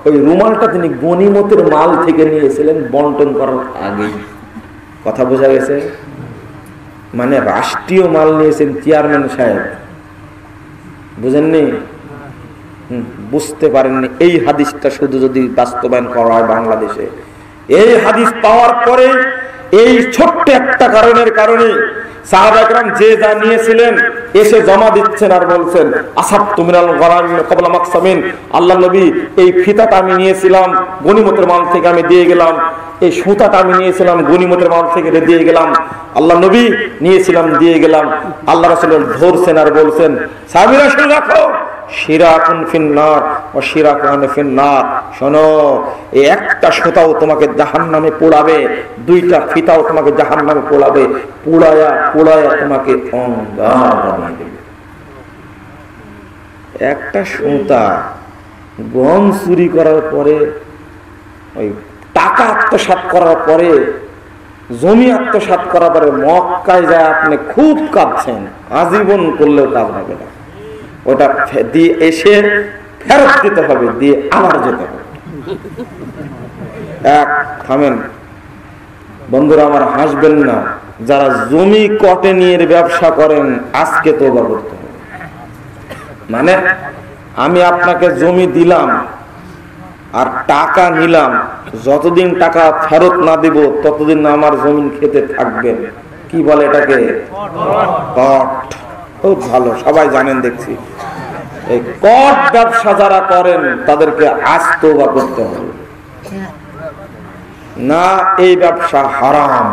ওই রুমালটা তিনি গনিমতের মাল থেকে নিয়েছিলেন বন্টন করার আগে। কথা বোঝা গেছে? মানে রাষ্ট্রীয় মাল নিয়েছেন চেয়ারম্যান সাহেব, বুঝেননি? বুঝতে পারেননি। এই হাদিসটা শুধু যদি বাস্তবায়ন করা হয় বাংলাদেশে, এই হাদিস পাওয়ার পরে এই ছোট্ট একটা কারণের কারণে সাহাবা একরাম যে যা নিয়েছিলেন এসে জমা দিচ্ছেন আর বলছেন, আসাবতু মিনাল গনাইম ক্বাবলা মাকসামিন, আল্লাহ নবী এই ফিতাটা আমি নিয়েছিলাম গনিমতের মাল থেকে, আমি দিয়ে গেলাম। এই সুতাটা আমি নিয়েছিলাম গনিমতের মাল থেকে দিয়ে গেলাম, আল্লাহ নবী নিয়েছিলাম দিয়ে গেলাম। আল্লাহ রাসূল ধরছেন আর বলছেন, সাহাবীরা শুনে রাখো, শিরাকুন ফিন-নার ওয়া শিরাকুন ফিন-নার, শোনো, এই একটা সুতাও তোমাকে জাহান্নামে পোড়াবে, দুইটা ফিতাও তোমাকে জাহান্নামে পোড়াবে, পোড়ায়া পোড়ায়া তোমাকে অঙ্গার বানিয়ে দেবে। একটা সুতা গম চুরি করার পরে, ওই টাকা আত্মসাৎ করার পরে, জমি আত্মসাৎ করার পরে মক্কায় যায় আপনি খুব কাঁদছেন, আজীবন করলেও কাজ হবে না। ওটা দিয়ে এসে ফেরত দিতে হবে, দিয়ে আবার যেতে হবে। থামেন বন্ধুরা আমার, হাসবেন না। যারা জমি কটেনির ব্যবসা করেন আজকে তওবা করতে হবে। মানে আমি আপনাকে জমি দিলাম আর টাকা নিলাম, যতদিন টাকা ফেরত না দিব ততদিন আমার জমিন খেতে থাকবে। কি বলে এটাকে? কট। খুব ভালো, সবাই জানেন দেখছি। এই কট ব্যবসা যারা করেন তাদেরকে আজ তওবা করতে হবে না। এই ব্যবসা হারাম।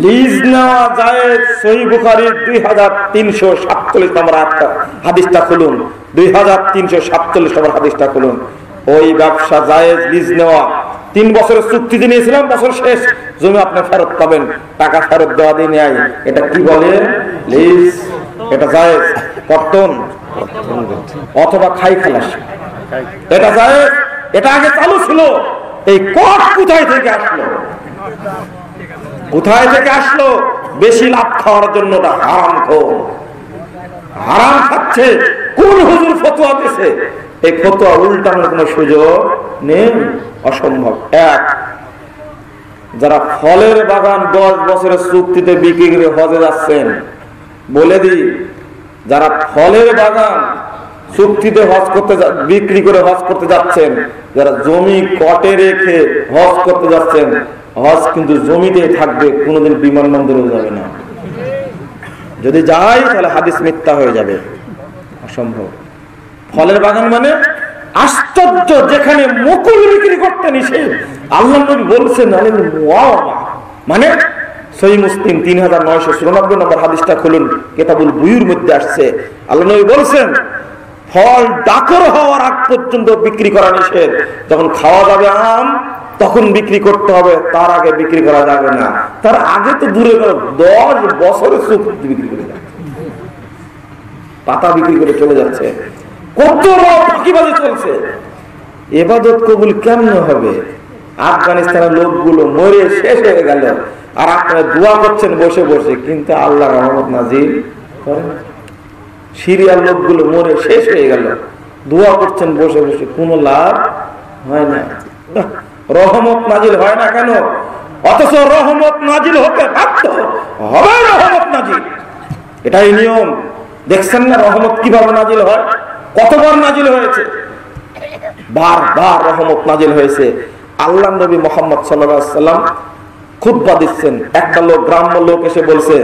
লিজ নেওয়া জায়েজ। সহিহ বুখারীর 2347 নম্বর হাদিসটা খুলুন, 2347 নম্বর হাদিসটা খুলুন। ওই ব্যবসা জায়েজ, লিজ নেওয়া। 3 বছরের চুক্তিতে নিয়েছিলাম, বছর শেষ জমি আপনি ফেরত পাবেন, টাকা ফেরত দেওয়া দিয়ে নেয়, এটা কি বলে? লিজ। এটা জায়েজ। কর্তন অথবা খাই খালাস, এটা জায়েজ। এটা আগে চালু ছিল। এই কট কোথায় থেকে আসলো? কোথায় থেকে আসলো? বেশি লাভ খাওয়ার জন্য। ওটা হারাম খোর, হারাম খাচ্ছে। কোন হুজুর ফতোয়া দিয়েছে? এই ফতোয়া উল্টানোর কোন সুযোগ নেই, অসম্ভব। এক, যারা ফলের বাগান 10 বছরের চুক্তিতে বিক্রি করে হজে যাচ্ছেন, বলে দিই, যারা ফলের বাগান চুক্তিতে হজ করতে বিক্রি করে হজ করতে যাচ্ছেন, যারা জমি কটে রেখে হজ করতে যাচ্ছেন, হজ কিন্তু জমিতেই থাকবে, কোনোদিন বিমানবন্দরেও যাবে না। যদি যায় তাহলে হাদিস মিথ্যা হয়ে যাবে, অসম্ভব। ফলের বাগান মানে আশ্চর্য, যেখানে মুকুল বিক্রি করতে নিষেধ, আল্লাহ নবী বলছেন। মানে সহিহ মুসলিম 3994 নম্বর হাদিসটা খুলুন, কিতাবুল বুয়ুর মধ্যে আসছে। আল্লাহ নবী বলছেন ফল ডাকর হওয়ার আগ পর্যন্ত বিক্রি করা নিষেধ। যখন খাওয়া যাবে আম, তখন বিক্রি করতে হবে, তার আগে বিক্রি করা যাবে না। তার আগে তো দূরে 10 বছরের সুখ বিক্রি করে যাচ্ছে, পাতা বিক্রি করে চলে যাচ্ছে, কত ফাঁকিবাজি চলছে। ইবাদত কবুল কেমন হবে? আফগানিস্তানের লোকগুলো মরে শেষ হয়ে গেল, আর আপনারা দোয়া করছেন বসে বসে, কিন্তু আল্লাহ রহমত নাজিল করেন। সিরিয়ার লোকগুলো মরে শেষ হয়ে গেল, দোয়া করছেন বসে বসে, কোনো লাভ হয় না। রহমত নাজিল হয় না কেন? অথচ রহমত নাজিল হতে বাধ্য হবে, রহমত নাজিল, এটাই নিয়ম। দেখছেন না রহমত কিভাবে নাজিল হয়? কতবার নাজিল হয়েছে? বারবার রহমত নাজিল হয়েছে। আল্লাহ নবী মুহাম্মদ সাল্লাল্লাহু আলাইহি ওয়াসাল্লাম খুতবা দিচ্ছেন, একটা লোক, গ্রাম্য লোক এসে বলছে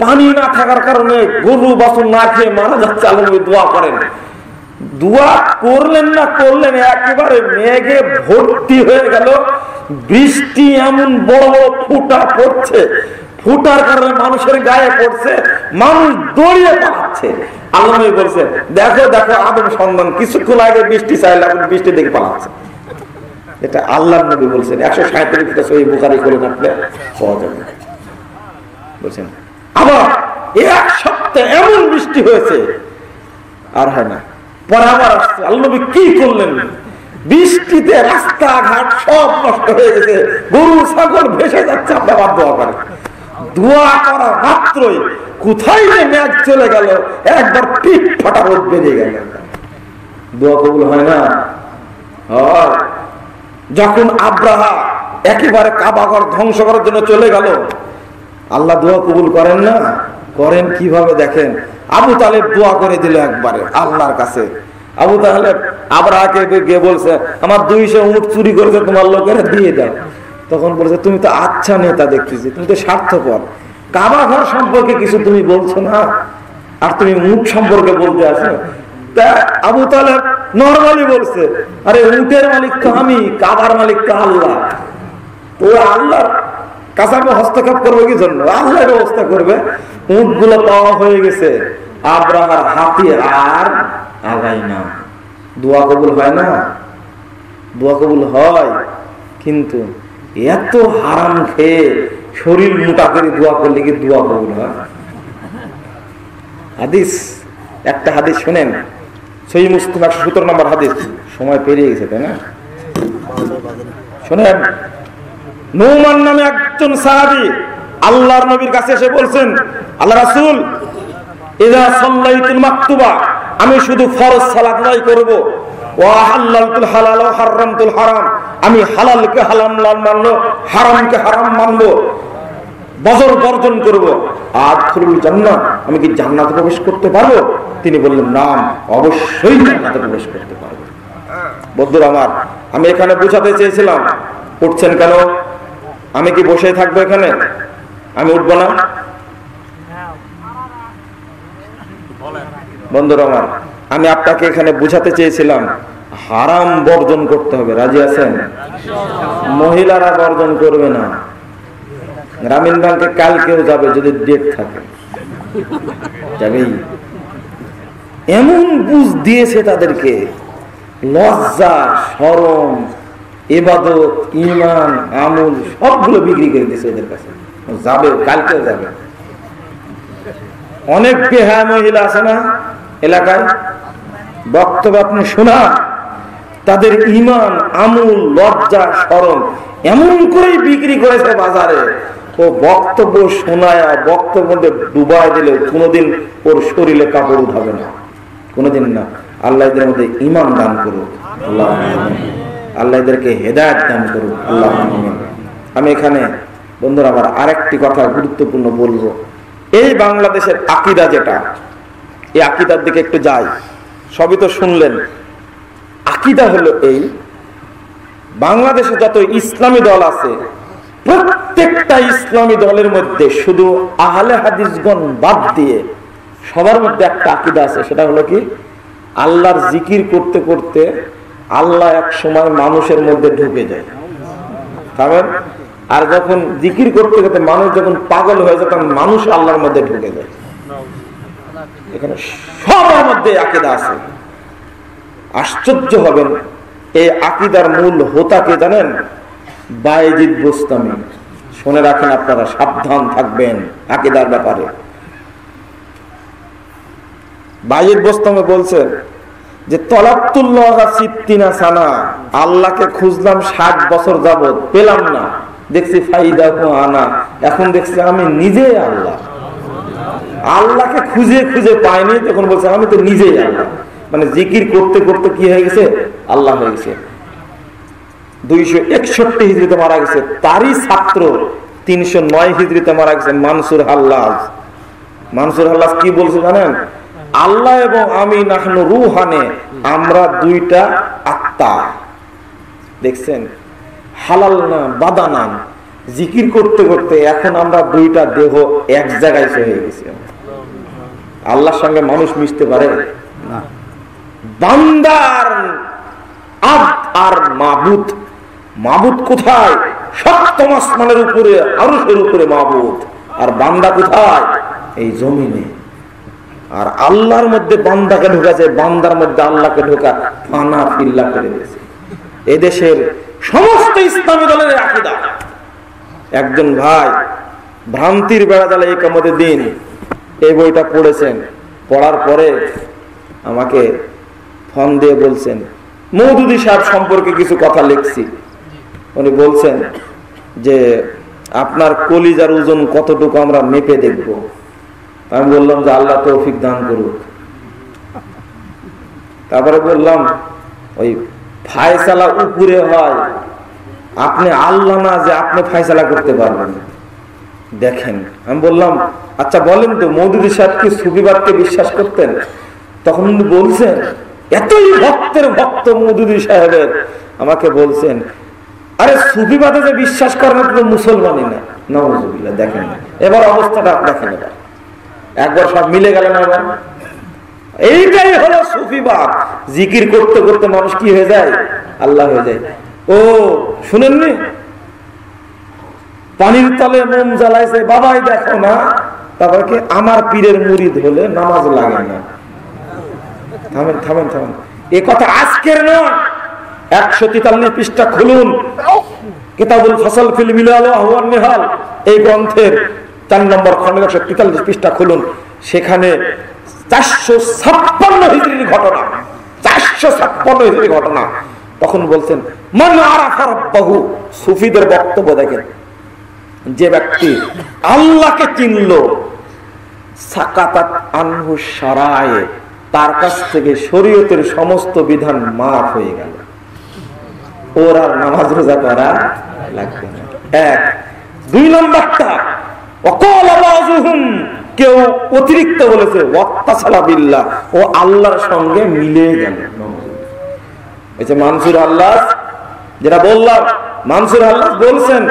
পানি না থাকার কারণে গরু বাছুর না খেয়ে মারা যাচ্ছে, আল্লাহ নবী দোয়া করেন। দোয়া করলেন না করলেন, একেবারে মেঘে ভর্তি হয়ে গেল, বৃষ্টি এমন বড় বড় ফুটা পড়ছে, ফুটার কারণে মানুষের গায়ে পড়ছে, মানুষ দৌড়িয়ে পালাচ্ছে। আল্লাহ নবী বলছে দেখো দেখো আদম সন্তান কিছুক্ষণ আগে বৃষ্টি চাইলে, এখন বৃষ্টি দেখে পালাচ্ছে। এটা আল্লাহ নবী বলছেন। 137টা সহিহ বুখারী খোলেন, আপনি পাওয়া যাবে। বলছেন আবার এক সপ্তাহে এমন বৃষ্টি হয়েছে, আর হয় না। পরে আবার আসছে, আল্লাহ নবী কি করলেন? বৃষ্টিতে রাস্তাঘাট সব নষ্ট হয়ে গেছে, গরু ছাগল ভেসে যাচ্ছে। আপনি আবার দোয়া করেন। দোয়া করা মাত্রই কোথায় যে মেঘ চলে গেল, একবার পিঠ ফাটা রোদ বেরিয়ে গেল। দোয়া কবুল হয় না? হয়। যখন আব্রাহা একেবারে কাবা ঘর ধ্বংস করার জন্য চলে গেল, আল্লাহ দোয়া কবুল করেন না? করেন কিভাবে দেখেন। আবু তালেব দোয়া করে দিল একবারে আল্লাহর কাছে। আবু তালেব আব্রাহাকে গিয়ে বলছে আমার 200 উট চুরি করেছে, তোমার লোকেরা দিয়ে দাও। তখন বলছে তুমি তো আচ্ছা নেতা দেখতেছি, তুমি তো স্বার্থপর, কাবা ঘর সম্পর্কে কিছু তুমি বলছো না, আর তুমি উট সম্পর্কে বলতে আসো। তা আবু তালেব নরমালি বলছে আরে উটের মালিক তো আমি, কাবার মালিক তো আল্লাহ। তো আল্লাহ কাছাকাছি হস্তক্ষেপ করবে কি জন্য? আল্লাহ ব্যবস্থা করবে। উট গুলো পাওয়া হয়ে গেছে, আব্রাহার হাতে আর আগাই না। দোয়া কবুল হয় না? দোয়া কবুল হয়, কিন্তু এত হারাম খেয়ে শরীর মোটা করে দোয়া করলে কি দোয়া কবুল হয়? হাদিস, একটা হাদিস শুনেন, সহিহ মুসলিম 117 নম্বর হাদিস। সময় পেরিয়ে গেছে তাই না? শুনেন, নুমান নামে একজন সাহাবী আল্লাহর নবীর কাছে এসে বলছেন আল্লাহ রাসূল ইযা সাল্লাইতুল মাকতুবা, আমি শুধু ফরজ সালাত আদায় করব, ওয়া হালালতুল হালাল ওয়া হারামতুল হারাম, আমি হালালকে হালাল মানব, হারামকে হারাম মানব, বজর বর্জন করব, আদখুলুল জান্নাহ, আমি কি জান্নাতে প্রবেশ করতে পারবো? তিনি বললেন নাম, অবশ্যই জান্নাতে প্রবেশ করতে পারবো। বন্ধুরা আমার, আমি এখানে বোঝাতে চেয়েছিলাম, উঠছেন কেন? আমি কি বসে থাকবো এখানে? আমি উঠবো না? বন্ধুরা আমার, আমি আপনাকে এখানে বুঝাতে চেয়েছিলাম হারাম বর্জন করতে হবে। রাজি আছেন? মহিলারা বর্জন করবে না। গ্রামীণ ব্যাংকে কালকেও যাবে যদি ডেট থাকে, যাবেই। এমন বুঝ দিয়েছে তাদেরকে, লজ্জা, শরম, ইবাদত, ঈমান, আমল সবগুলো বিক্রি করে দিয়েছে ওদের কাছে। যাবে, কালকেও যাবে। অনেক বেহায়া মহিলা আছে না এলাকায়, বক্তব্য আপনি শোনা, তাদের ঈমান, আমল, লজ্জা, শরম এমন করেই বিক্রি করেছে বাজারে। ও বক্তব্য শোনায়, বক্তব্য ডুবাই দিলে কোনোদিন ওর শরীরে কাপড় উঠাবে না, কোনোদিন না। আল্লাহ এদের মধ্যে ঈমান দান করুক, আল্লাহ আল্লাহ এদেরকে হেদায়েত দান করুক, আল্লাহ। আমি এখানে বন্ধুরা আমার আরেকটি কথা গুরুত্বপূর্ণ বলবো। এই বাংলাদেশের আকীদা যেটা, এই আকীদার দিকে একটু যাই। সবই তো শুনলেন। আকীদা হলো এই, বাংলাদেশে যত ইসলামী দল আছে প্রত্যেকটা ইসলামী দলের মধ্যে শুধু আহলে হাদিসগণ বাদ দিয়ে সবার মধ্যে একটা আকীদা আছে। সেটা হলো কি, আল্লাহর জিকির করতে করতে আল্লাহ এক সময় মানুষের মধ্যে ঢুকে যায়। আর যখন জিকির করতে করতে মানুষ যখন পাগল হয়ে যায় তখন মানুষ আল্লাহর মধ্যে ঢুকে যায়। এখানে সবার মধ্যে আকীদা আছে। আশ্চর্য হবেন, এই আকীদার মূল হোতা কে জানেন? বায়েজিদ বোস্তামি। শুনে রাখেন, আপনারা সাবধান থাকবেন আকীদার ব্যাপারে। বায়েজিদ বোস্তামি বলছেন যে তলাবতুল্লাহ সিত্তিনা সানা, আল্লাহকে খুঁজলাম 60 বছর যাবত, পেলাম না, দেখছি ফাইদা আনা, এখন দেখছি আমি নিজে আল্লাহ। আল্লাহকে খুঁজে খুঁজে পাইনি, তখন বলছে আমি তো নিজেই আল্লাহ। মানে জিকির করতে করতে কি হয়ে গেছে? আল্লাহ হয়ে গেছে। 261 হিজরিতে মারা গেছে। তারই ছাত্র 309 হিজরিতে মারা গেছে মানসুর হাল্লাজ। মানসুর হাল্লাজ কি বলছে জানেন? আল্লাহ এবং আমি নাহনু রুহানে, আমরা দুইটা আত্মা। দেখছেন, হালাল না বাদানান, জিকির করতে করতে এখন আমরা দুইটা দেহ এক জায়গায় হয়ে গেছি। আল্লাহর সঙ্গে মানুষ মিশতে পারে না। বান্দার আব্দ আর মাবুদ, মাবুদ কোথায়? সপ্তম আসমানের উপরে, আরশের উপরে মাবুদ। আর বান্দা কোথায়? এই জমিনে। আর আল্লাহর মধ্যে বান্দাকে ঢোকাছে, বান্দার মধ্যে আল্লাহকে ঢোকা ফানা ফিল্লা করে দিয়েছে। এদেশের সমস্ত ইসলামী দলের আকীদা। একজন ভাই ভ্রান্তির বেড়া জালে ইকামতের দিন এই বইটা পড়েছেন, পড়ার পরে আমাকে ফোন দিয়ে বলছেন, মওদুদী সাহেব সম্পর্কে কিছু কথা লিখছি। উনি বলছেন যে আপনার কলিজার ওজন কতটুকু আমরা মেপে দেখব। আমি বললাম যে আল্লাহ তৌফিক দান করুক। তারপরে বললাম ওই ফায়সালা উপরে হয়, আপনি আল্লাহ না যে আপনি ফায়সালা করতে পারবেন, দেখেন। আমি বললাম আচ্ছা বলেন তো, মওদুদী সাহেব কি সুফিবাদকে বিশ্বাস করতেন? তখন উনি বলছেন, এতই ভক্তের ভক্ত মওদুদী সাহেবের, আমাকে বলছেন আরে সুফিবাদে যে বিশ্বাস করেন তো মুসলমানই না। নাউজুবিল্লাহ। দেখেন এবার অবস্থাটা দেখেন, একবার সব মিলে গেল না? এবার এইটাই হলো সুফিবাদ। জিকির করতে করতে মানুষ কি হয়ে যায়? আল্লাহ হয়ে যায়। ও শুনেননি, পানির তলে মোম জ্বালাইছে বাবাই দেখো না, তারপর কি আমার পীরের মুরিদ হলে নামাজ লাগে না। থামেন থামেন থামেন, এ কথা আজকের নয়। 143 পৃষ্ঠা খুলুন, কিতাবুল ফসল ফিল মিলাল ওয়া নিহাল, এই গ্রন্থের 4 নম্বর খণ্ড 143 পৃষ্ঠা খুলুন। সেখানে 456 হিজরির ঘটনা, 456 হিজরির ঘটনা। তখন বলছেন মান আরাফা রাব্বাহু, সুফিদের বক্তব্য দেখেন, যে ব্যক্তি আল্লাহকে চিনল, সাকাতাত আনহু শারায়ে, তার কাছ থেকে শরীয়তের সমস্ত বিধান মাফ হয়ে গেল, ওর আর নামাজ রোজা করা লাগবে না। 1 2 নম্বরটা ওয়াকালা বাযুহুম, কেউ অতিরিক্ত বলেছে, ওয়াত্তাসালা বিল্লাহ, ও আল্লাহর সঙ্গে মিলে গেল। এই যে মানসুর আল্লাহ যেটা বললাম, মানসুর আল্লাহ বলছেন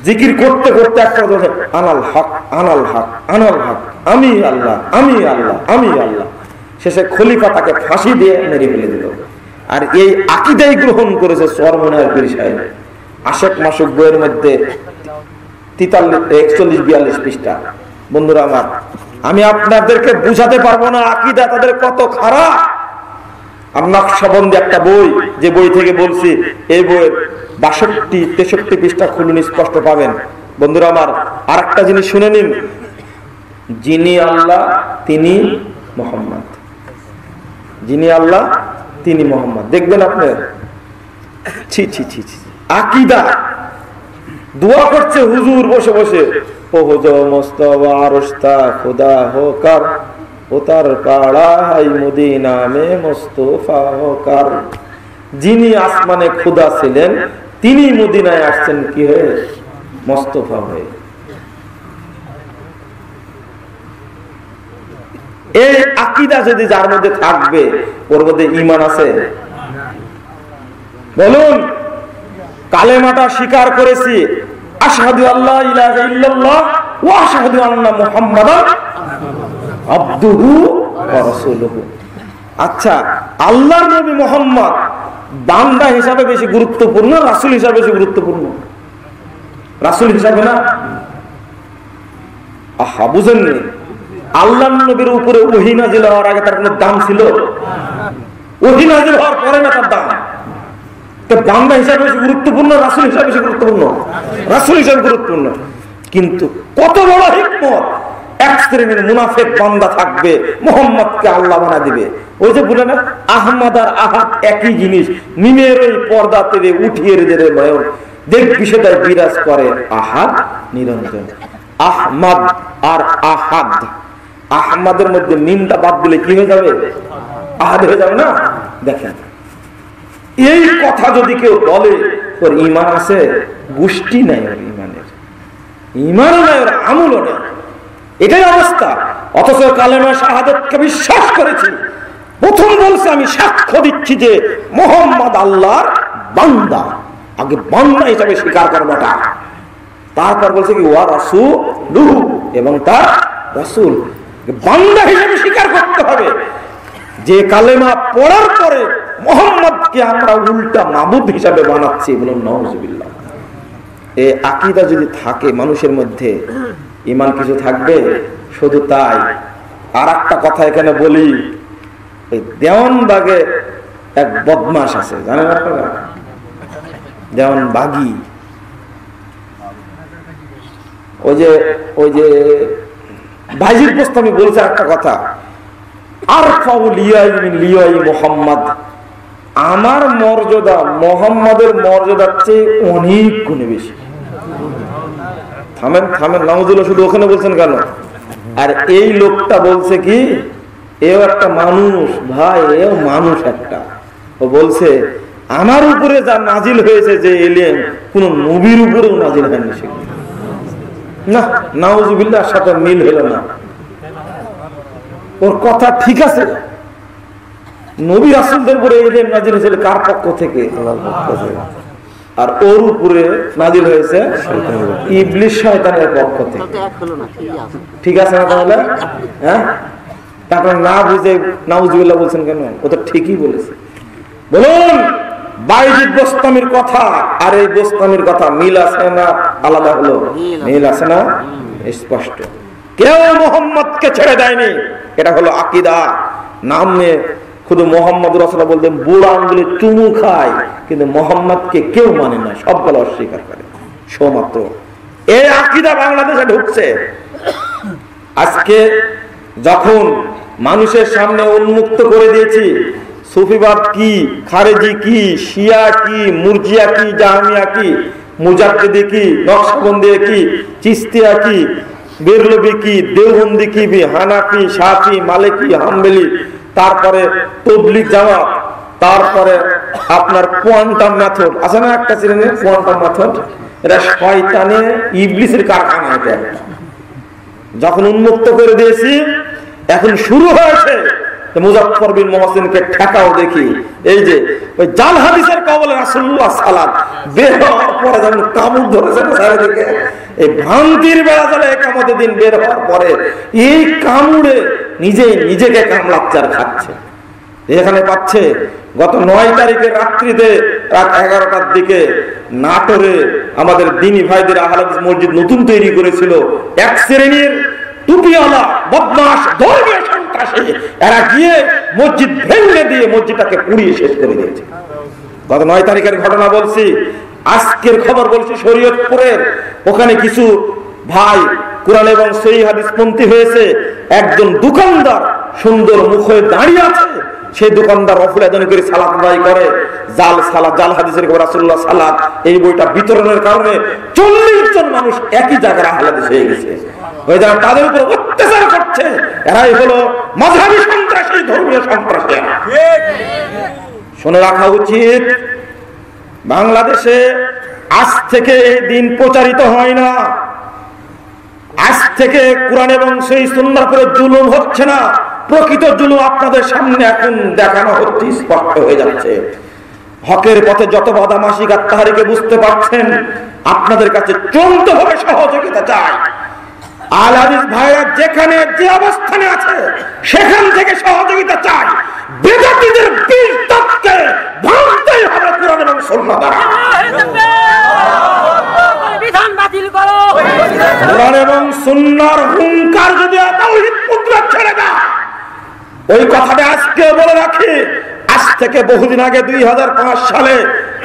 জিকির করতে করতে একটা বলছে আনাল হক আনাল হক আনাল হক, আমি আল্লাহ আমি আল্লাহ আমি আল্লাহ। শেষে খলিফা তাকে ফাঁসি দিয়ে মেরে ফেলে দিল। আর এই আকীদাই গ্রহণ করেছে চরমনার পীর সাহেব। আশেক মাসুক বইয়ের মধ্যে 41-42 পৃষ্ঠা। বন্ধুরা আমার, আমি আপনাদেরকে বুঝাতে পারবো না আকীদা তাদের কত খারাপ। নকশবন্দি একটা বই, যে বই থেকে বলছি, এই বইয়ের 62-63 পৃষ্ঠা খুলুন, স্পষ্ট পাবেন। বন্ধুরা আমার, আর একটা জিনিস শুনে নিন, যিনি আল্লাহ তিনি মুহাম্মদ, যিনি আল্লাহ তিনি মুহাম্মদ। দেখবেন আপনার ছি ছি ছি ছি আকীদা দোয়া করছে হুজুর বসে বসে, ও হুজুর মুস্তাফা আরশতা খুদা হোকার, ওতার পাড়া হাই মদিনা মে মুস্তাফা হোকার। যিনি আসমানে খুদা ছিলেন তিনি মদিনায় আসছেন কি হয়ে? মুস্তাফা হয়ে। এই আকীদা যদি যার মধ্যে থাকবে, ওর মধ্যে ঈমান আছে? বলুন, কালেমাটা স্বীকার করেছি, আশহাদু আল্লা ইলাহা ইল্লাল্লাহ ওয়া আশহাদু আন্না মুহাম্মাদান আবদুহু ওয়া রাসূলুহু। আচ্ছা, আল্লাহর নবী মুহাম্মদ বান্দা হিসাবে বেশি গুরুত্বপূর্ণ, রাসূল হিসাবে বেশি গুরুত্বপূর্ণ? রাসূল হিসাবে না? আহা, বুঝেননি? আল্লাহর নবীর উপরে ওহী নাযিল হওয়ার আগে তার কোনো দাম ছিল? ওহী নাযিল হওয়ার পরে না তার দাম। তো বান্দা হিসাবে বেশি গুরুত্বপূর্ণ, রাসূল হিসাবে বেশি গুরুত্বপূর্ণ? রাসূল হিসাবে গুরুত্বপূর্ণ। কিন্তু কত বড় হিকমত! এক শ্রেণীর মুনাফিক বান্দা থাকবে, মুহাম্মদকে আল্লাহ বানা দিবে। ওই যে বলে না, আহমদ আর আহাদ একই জিনিস, মিমের ওই পর্দা তেরে উঠিয়ে রে নয়ন, দেখ বিষয়টা বিরাজ করে আহাদ নিরঞ্জন। আহমদ আর আহাদ, আহমদের মধ্যে মিমটা বাদ দিলে কি হয়ে যাবে? আহাদ হয়ে যাবে না? দেখেন, এই কথা যদি কেউ বলে ওর ঈমান আছে, গোষ্ঠী নাই ওর ঈমানের, ঈমানও নাই, ওর আমলও নাই, এটাই অবস্থা। অথচ কালেমা শাহাদাতকে বিশ্বাস করেছি, প্রথম বলছে আমি সাক্ষ্য দিচ্ছি যে মুহাম্মদ আল্লাহর বান্দা, আগে বান্দা হিসাবে স্বীকার করবাটা, তারপর বলছে কি ওয়া রাসূলুহু, এবং তার রাসূল। বান্দা হিসাবে স্বীকার করতে হবে। যে কালেমা পড়ার পরে মুহাম্মদকে আমরা উল্টা মাবুদ হিসাবে বানাচ্ছি, বলুন নাউযুবিল্লাহ। এই আকীদা যদি থাকে মানুষের মধ্যে, ঈমান কিছু থাকবে? শুধু তাই। আর একটা কথা এখানে বলি, এই দেওয়ানবাগে এক বদমাশ আছে, জানেন আপনারা? দেওয়ানবাগী, ওই যে ভাইজির প্রস্তাবে বলছে একটা কথা, আরফাউ লিয়াই মিন লিয়াই মুহাম্মদ, আমার মর্যাদা মুহাম্মাদের মর্যাদার চেয়ে অনেক গুণে বেশি। থামেন থামেন, নাউজুবিল্লাহ, শুধু ওখানে বলছেন কেন? আর এই লোকটা বলছে কি, এও একটা মানুষ ভাই, এও মানুষ একটা। ও বলছে আমার উপরে যা নাজিল হয়েছে যে এলেন, কোন নবীর উপরেও নাজিল হয়নি সেগুলো। না, নাউজুবিল্লাহর সাথে মিল হলো না। ওর কথা ঠিক আছে, নবী রাসূলদের উপরে এলেন নাজিল হয়েছিল কার পক্ষ থেকে? আল্লাহর পক্ষ থেকে। আর ওর উপরে নাজিল হয়েছে ইবলিস শয়তানের পক্ষ থেকে। ঠিক আছে না তাহলে? হ্যাঁ, তারপর না বুঝে নাউজুবিল্লাহ বলছেন কেন? ও তো ঠিকই বলেছে। বলুন, বাইজিদ বোস্তামির কথা আর এই বোস্তামির কথা মিল আছে না আলাদা হলো? মিল আছে না? স্পষ্ট। কেউ মুহাম্মদকে ছেড়ে দেয়নি, এটা হলো আকীদা। নামে শুধু মোহাম্মদ রাসূলুল্লাহ বলতেন, বুড়া আঙ্গুলে চুমু খায়, কিন্তু মোহাম্মদকে কেউ মানে না, সবগুলো অস্বীকার করে সমাত্র। এই আকীদা বাংলাদেশে ঢুকছে। আজকে যখন মানুষের সামনে উন্মুক্ত করে দিয়েছি, সুফিবাদ কি, খারেজি কি, শিয়া কি, মুরজিয়া কি, জাহমিয়া কি, মুজাদ্দিদি কি, নকশবন্দি কি, চিশতিয়া কি, বেরলভী কি, দেওবন্দি কি, হানাফি, শাফি, মালিকি, হাম্বলি, তারপরে তাবলীগ জামাত, তারপরে আপনার কোয়ান্টাম মেথড আছে না একটা শ্রেণীর, কোয়ান্টাম মেথড। এটা শয়তানে ইবলিসের কারখানা। এটা যখন উন্মুক্ত করে দিয়েছি, এখন শুরু হয়েছে মুজাফফর বিন মুহসিনকে ঠেকাও দেখি। এই যে ওই জাল হাদিসের কবলে রাসূলুল্লাহ সাল্লাল্লাহু আলাইহি ওয়াসাল্লাম বের হওয়ার পরে যখন কামড় ধরেছে চারিদিকে, এই ভ্রান্তির বেলা চলে কিয়ামতের দিন বের হওয়ার পরে এই কামড়ে নিজেকে কামড়াচ্ছে আর খাচ্ছে। এখানে পাচ্ছে গত 9 তারিখের রাত্রিতে, রাত 11টার দিকে নাটোরে আমাদের দ্বীনি ভাইদের আহলে হাদিস মসজিদ নতুন তৈরি করেছিল। এক শ্রেণীর টুপিওয়ালা বদমাশ ধর্মীয় সন্ত্রাসী, এরা গিয়ে মসজিদ ভেঙে দিয়ে মসজিদটাকে পুড়িয়ে শেষ করে দিয়েছে। গত 9 তারিখের ঘটনা বলছি। আজকের খবর বলছি শরীয়তপুরের, ওখানে কিছু ভাই কুরআন এবং সহিহ হাদিস পন্থী হয়েছে। একজন দোকানদার সুন্দর মুখ হয়ে দাঁড়িয়ে আছে, সেই দোকানদার অফুলাদন করে সালাত আদায় করে। জাল হাদিসের খবর রাসূলুল্লাহ সাল্লাল্লাহু আলাইহি ওয়াসাল্লাম, এই বইটা বিতরণের কারণে 40 জন মানুষ একই জায়গায় আহলে হাদিস হয়ে গেছে। ওই যারা তাদের উপর অত্যাচার করছে, এরাই হলো মাযহাবী সন্ত্রাসী, ধর্মীয় সন্ত্রাসী। শুনে রাখা উচিত, বাংলাদেশে আজ থেকে এই দিন প্রচারিত হয় না। আজ থেকে কোরআন এবং সেই সুন্নাহর উপরে জুলুম হচ্ছে না, প্রকৃত জুলুম আপনাদের সামনে এখন দেখানো হচ্ছে, স্পষ্ট হয়ে যাচ্ছে। হকের পথে যত বদমাশি গাদ্দারিকে বুঝতে পারছেন, আপনাদের কাছে চূড়ান্তভাবে সহযোগিতা চাই। আহলে হাদিস ভাইরা যেখানে যে অবস্থানে আছে সেখান থেকে সহযোগিতা চাই। বেদাতীদের বীজ তত্ত্বকে ভাঙতেই হবে কোরআন এবং সুন্নাহ দ্বারা। বিধান বাতিল করো। কোরআন এবং সুন্নাহর হুঙ্কার যদি তাওহীদ পুত্র ছেড়ে দেয়, ওই কথাটা আজকে বলে রাখি। আজ থেকে বহুদিন আগে 2005 সালে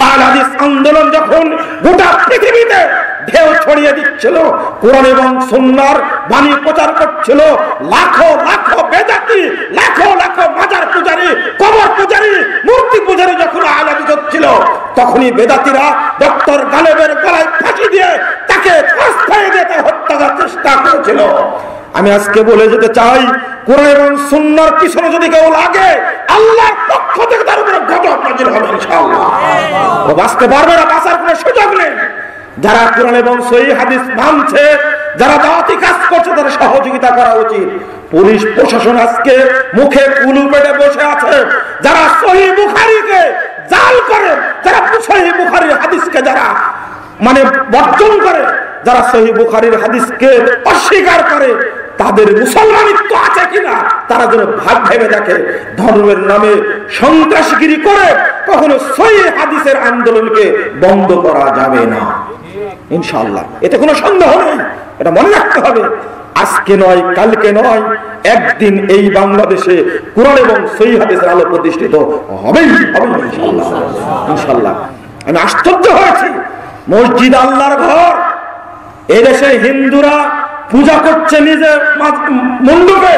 আহলে হাদিস আন্দোলন যখন গোটা পৃথিবীতে ঢেউ ছড়িয়ে দিচ্ছিল, কোরআন এবং সুন্নাহর বাণী প্রচার করছিল, লাখো লাখো বেদাতি, লাখো লাখো মাজার পূজারী, কবর পূজারী, মূর্তি পূজারী যখন আহলে হাদিস হচ্ছিল, তখনই বেদাতিরা ডক্টর গালেবের গলায় ফাঁসি দিয়ে তাকে ফাঁস ফাঁসি দিয়ে হত্যা করার চেষ্টা করেছিল। আমি আজকে বলে যেতে চাই, কোরআন এবং সুন্নাহর পিছনে যদি কেউ লাগে, আল্লাহর পক্ষ থেকে তার উপরে গজব নাযিল হবে ইনশাআল্লাহ। ও বাঁচতে পারবে না, বাঁচার কোনো সুযোগ নেই। যারা কোরআন এবং সহিহ হাদিস মানছে, যারা দাওয়াতি কাজ করছে, তাদের সহযোগিতা করা উচিত। পুলিশ প্রশাসন আজকে মুখে কুলু পেটে বসে আছে। যারা সহিহ বুখারীকে জাল করে, যারা সহিহ বুখারীর হাদিসকে যারা মানে বর্জন করে, যারা সহিহ বুখারীর হাদিসকে অস্বীকার করে, তাদের মুসলমানিত্ব আছে কিনা তারা যেন ভাগ ভেবে দেখে। ধর্মের নামে সন্ত্রাসগিরি করে কখনো সহিহ হাদিসের আন্দোলনকে বন্ধ করা যাবে না ইনশাআল্লাহ। এতে কোনো সন্দেহ নেই, এটা মনে রাখতে হবে। আজকে নয়, কালকে নয়, একদিন এই বাংলাদেশে কোরআন এবং সহিহ হাদিসের আলো প্রতিষ্ঠিত হবেই হবে ইনশাআল্লাহ ইনশাআল্লাহ। আমি আশ্চর্য হয়েছি, মসজিদ আল্লাহর ঘর, এদেশে হিন্দুরা পূজা করছে নিজের মণ্ডপে,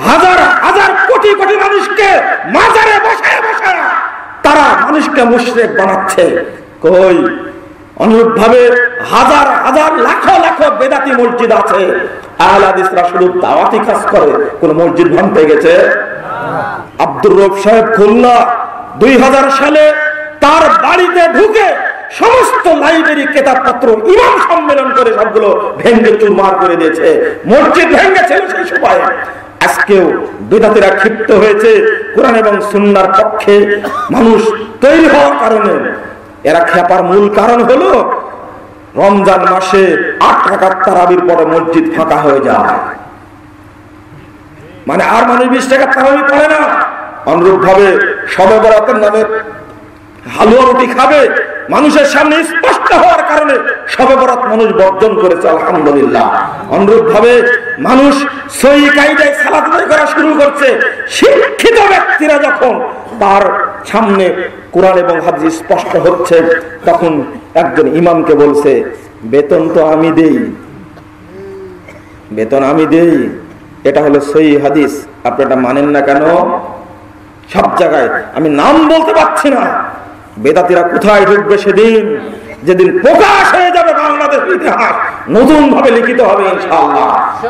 হাজার হাজার কোটি কোটি মানুষকে মাজারে বসায় বসায় তারা মানুষকে মুশরিক বানাচ্ছে। কই অনুরূপ ভাবে হাজার হাজার লাখো লাখো বেদাতি মসজিদ আছে। আহলে হাদিসরা শুধু দাওয়াতি কাজ করে, কোন মসজিদ ভাঙতে গেছে? আব্দুর রব সাহেব খুলনা 2000 সালে তার বাড়িতে ঢুকে সমস্ত লাইব্রেরি কিতাবপত্র ইমাম সম্মেলন করে সবগুলো ভেঙে চুরমার করে দিয়েছে। মসজিদ ভেঙেছিল সেই সময়। আজকেও বিদাতীরা ক্ষিপ্ত হয়েছে কোরআন এবং সুন্নাহর পক্ষে মানুষ তৈরি হওয়ার কারণে। এরা খেপার মূল কারণ হলো রমজান মাসে 8 রাকাত তারাবির পরে মসজিদ ফাঁকা হয়ে যায়, মানে আর মানুষ 20 টাকা তারাবি পড়ে না। অনুরূপ ভাবে শবে বরাতের নামে হালুয়া রুটি খাবে, মানুষের সামনে স্পষ্ট হওয়ার কারণে শবে বরাত মানুষ বর্জন করেছে আলহামদুলিল্লাহ। অনুরূপ ভাবে মানুষ সহিহ কায়দায় সালাত আদায় করা শুরু করছে। শিক্ষিত ব্যক্তিরা যখন তার সামনে কোরআন এবং হাদিস স্পষ্ট হচ্ছে, তখন একজন ইমামকে বলছে, বেতন তো আমি দেই, বেতন আমি দেই, এটা হলো সহিহ হাদিস, আপনি এটা মানেন না কেন? সব জায়গায় আমি নাম বলতে পারছি না। বেদাতীরা কোথায় ঢুকবে সেদিন, যেদিন প্রকাশ হয়ে যাবে বাংলাদেশের ইতিহাস নতুন ভাবে লিখিত হবে ইনশাআল্লাহ।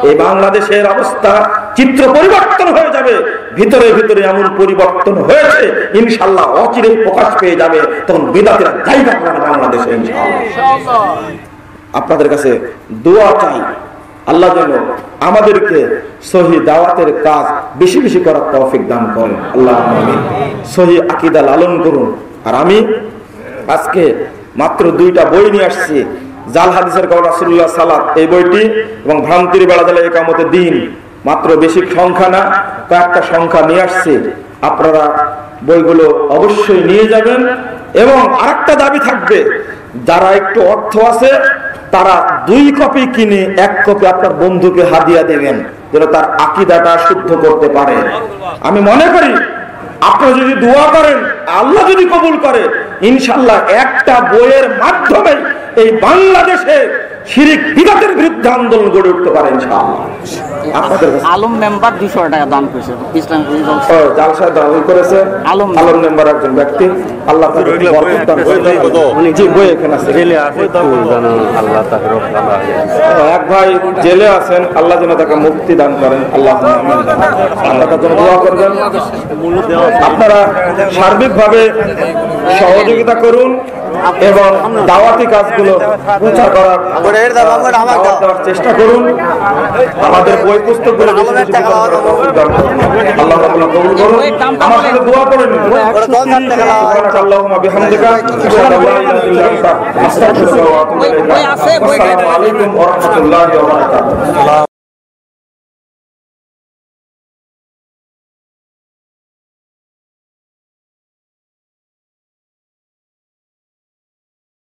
এই বাংলাদেশের অবস্থা চিত্র পরিবর্তন হয়ে যাবে, ভিতরে ভিতরে এমন পরিবর্তন হয়েছে ইনশাআল্লাহ অচিরেই প্রকাশ পেয়ে যাবে। তখন বেদাতীরা জায়গা পাবে বাংলাদেশে ইনশাআল্লাহ। আপনাদের কাছে দোয়া চাই, আল্লাহ যেন আমাদেরকে সহিহ দাওয়াতের কাজ বেশি বেশি করার তৌফিক দান করেন, আল্লাহ আমিন। সহিহ আকীদা লালন করুন। আর আমি আজকে মাত্র 2টা বই নিয়ে আসছি, জাল হাদিসের কওল রাসূলুল্লাহ সাল্লাল্লাহু এই বইটি এবং ভ্রান্তির বেড়া জালে ইকামতের দিন, মাত্র বেশি সংখ্যা না, কয়েকটা সংখ্যা নিয়ে আসছি। আপনারা বইগুলো অবশ্যই নিয়ে যাবেন। এবং আরেকটা দাবি থাকবে, যারা একটু অর্থ আছে তারা 2 কপি কিনে 1 কপি আপনার বন্ধুকে হাদিয়া দেবেন, যেন তার আকীদাটা শুদ্ধ করতে পারে। আমি মনে করি আপনারা যদি দোয়া করেন, আল্লাহ যদি কবুল করে, ইনশাআল্লাহ একটা বইয়ের মাধ্যমে এই বাংলাদেশে শিরক বিদআতের বিরুদ্ধে আন্দোলন গড়ে উঠতে পারে ইনশাআল্লাহ। আপনাদের
আলম মেম্বার 200 টাকা দান করেছে, ইসলাম
জালসা দান করেছে আলম মেম্বার একজন ব্যক্তি। আল্লাহ তাআলা বরকত দান করুন। জি বই এখানে আছে, জেলে আছে, আল্লাহ তাআলা এক ভাই জেলে আছেন, আল্লাহ যেন তাকে মুক্তি দান করেন, আল্লাহ আমিন। আল্লাহ তার জন্য দোয়া করবেন। আপনারা সার্বিকভাবে সহযোগিতা করুন। এবং দাওয়াতি কাজগুলো প্রচার করার দাওয়াত দেওয়ার চেষ্টা করুন। আমাদের বই পুস্তকগুলো বেশি বেশি বিতরণ করার তৌফিক দান করুন। আল্লাহ তাআলা কবুল করুন। আমার সাথে দোয়া করে নিন। সুবহানাল্লাহুম্মা বিহামদিকা আশহাদু আল্লা ইলাহা ইল্লা আনতা আস্তাগফিরুকা ওয়া আতুবু ইলাইক। আসসালামু আলাইকুম ওয়া রাহমাতুল্লাহি ওয়া বারাকাতুহু।